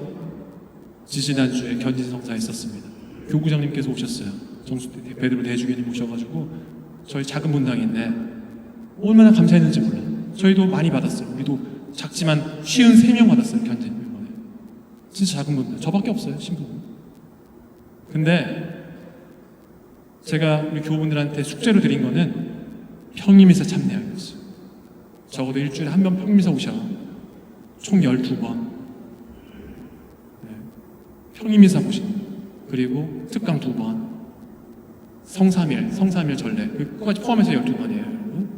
지지난주에 견진성사 있었습니다. 교구장님께서 오셨어요. 정수 베드로 대주교님 오셔가지고 저희 작은 분당인데 얼마나 감사했는지 몰라요. 저희도 많이 받았어요. 우리도 작지만 53명 받았어요. 견진 이번에. 진짜 작은 분당. 저밖에 없어요. 신부분. 근데 제가 우리 교우분들한테 숙제로 드린 거는 평임미사 참여하였어요. 적어도 일주일에 한 번 평임미사 오셔. 총 12번. 네. 평임미사 보시는. 그리고 특강 2번. 성삼일 전례. 그거까지 포함해서 12번이에요. 여러분.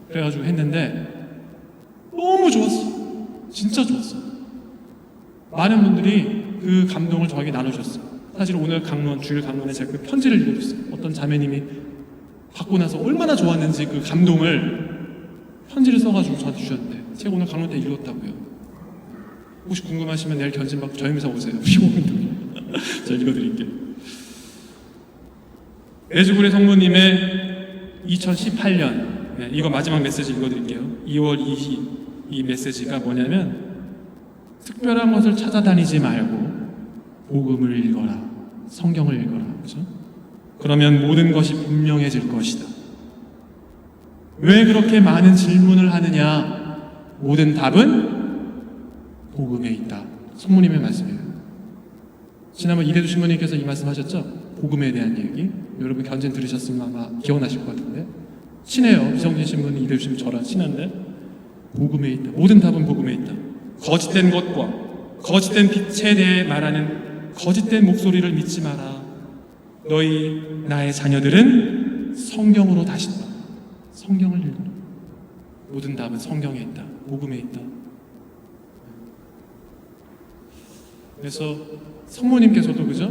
그래가지고 했는데 너무 좋았어. 진짜 좋았어. 많은 분들이 그 감동을 저에게 나누셨어요. 사실 오늘 주일 강론에 제가 그 편지를 읽어줬어요. 어떤 자매님이 받고 나서 얼마나 좋았는지 그 감동을 편지를 써가지고 저한테 주셨는데 제가 오늘 강론 때 읽었다고요. 혹시 궁금하시면 내일 견진받고 저희 회사 오세요. 15분들 제가 읽어드릴게요. 애주구리 성모님의 2018년 이거 마지막 메시지 읽어드릴게요. 2월 20 이 메시지가 뭐냐면 특별한 것을 찾아다니지 말고 복음을 읽어라. 성경을 읽어라. 그렇죠? 그러면 모든 것이 분명해질 것이다. 왜 그렇게 많은 질문을 하느냐? 모든 답은 복음에 있다. 성모님의 말씀이에요. 지난번 이대두 신부님께서 이 말씀하셨죠? 복음에 대한 얘기. 여러분 견진 들으셨으면 아마 기억나실 것 같은데 친해요. 이성진 신부는 이대두 신부 저랑 친한데 복음에 있다. 모든 답은 복음에 있다. 거짓된 것과 거짓된 빛에 대해 말하는 거짓된 목소리를 믿지 마라. 너희 나의 자녀들은 성경으로 다신다. 성경을 읽어라. 모든 답은 성경에 있다. 복음에 있다. 그래서 성모님께서도 그죠?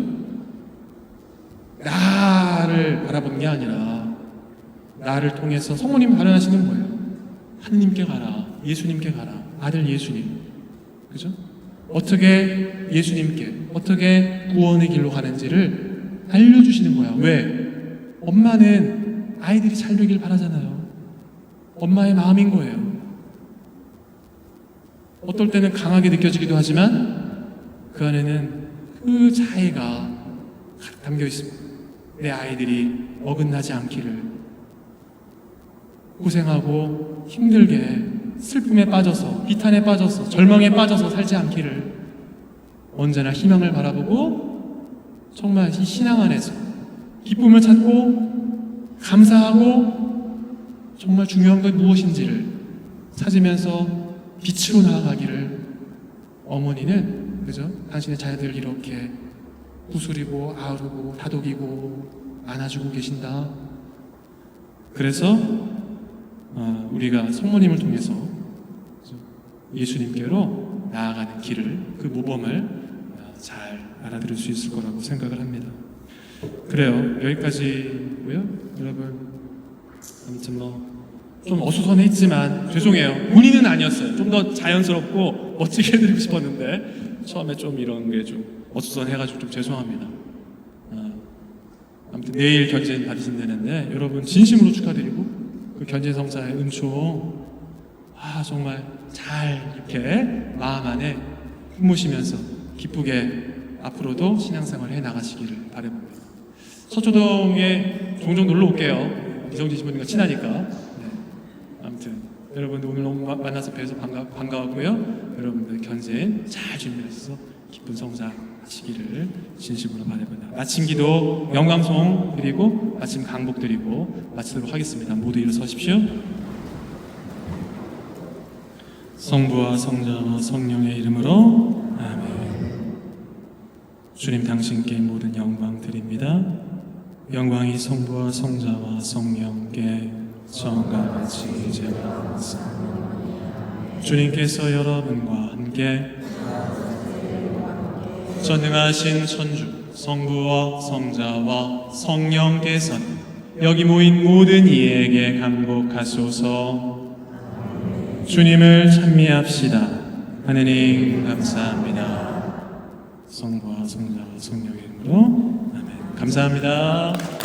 나를 바라본 게 아니라 나를 통해서 성모님 발언하시는 거예요. 하느님께 가라. 예수님께 가라. 아들 예수님. 그죠? 어떻게 예수님께 어떻게 구원의 길로 가는지를 알려주시는 거야. 왜? 엄마는 아이들이 잘 되길 바라잖아요. 엄마의 마음인 거예요. 어떨 때는 강하게 느껴지기도 하지만 그 안에는 그 자애가 가득 담겨 있습니다. 내 아이들이 어긋나지 않기를, 고생하고 힘들게 슬픔에 빠져서 비탄에 빠져서 절망에 빠져서 살지 않기를 언제나 희망을 바라보고 정말 이 신앙 안에서 기쁨을 찾고 감사하고 정말 중요한 건 무엇인지를 찾으면서 빛으로 나아가기를 어머니는 그죠? 당신의 자녀들 이렇게 구슬이고 아우르고 다독이고 안아주고 계신다. 그래서 우리가 성모님을 통해서 예수님께로 나아가는 길을, 그 모범을 잘 알아들을 수 있을 거라고 생각을 합니다. 그래요. 여기까지고요. 여러분 아무튼 좀 어수선했지만 죄송해요. 본인은 아니었어요. 좀 더 자연스럽고 멋지게 해드리고 싶었는데 처음에 좀 이런 게 좀 어수선해가지고 좀 죄송합니다. 아무튼 내일 견진 받으신다는데 여러분 진심으로 축하드리고 그 견진 성사의 은총 정말 잘 이렇게 마음 안에 품으시면서 기쁘게 앞으로도 신앙생활 해 나가시기를 바라봅니다. 서초동에 종종 놀러 올게요. 이성진 신부님과 친하니까. 네. 아무튼 여러분들 오늘 너무 만나서 뵈서 반가웠고요. 여러분들 견진 잘 준비하셔서 기쁜 성사 하시기를 진심으로 바랍니다. 마침 기도 영감송 드리고 마침 강복 드리고 마치도록 하겠습니다. 모두 일어서십시오. 성부와 성자와 성령의 이름으로 아멘. 주님 당신께 모든 영광 드립니다. 영광이 성부와 성자와 성령께 처음과 같이 이제와 주님께서 여러분과 함께 전능하신 천주 성부와 성자와 성령께서는 여기 모인 모든 이에게 강복하소서. 주님을 찬미합시다. 하느님 감사합니다. 성부와 성자와 성령의 이름으로 아멘. 감사합니다.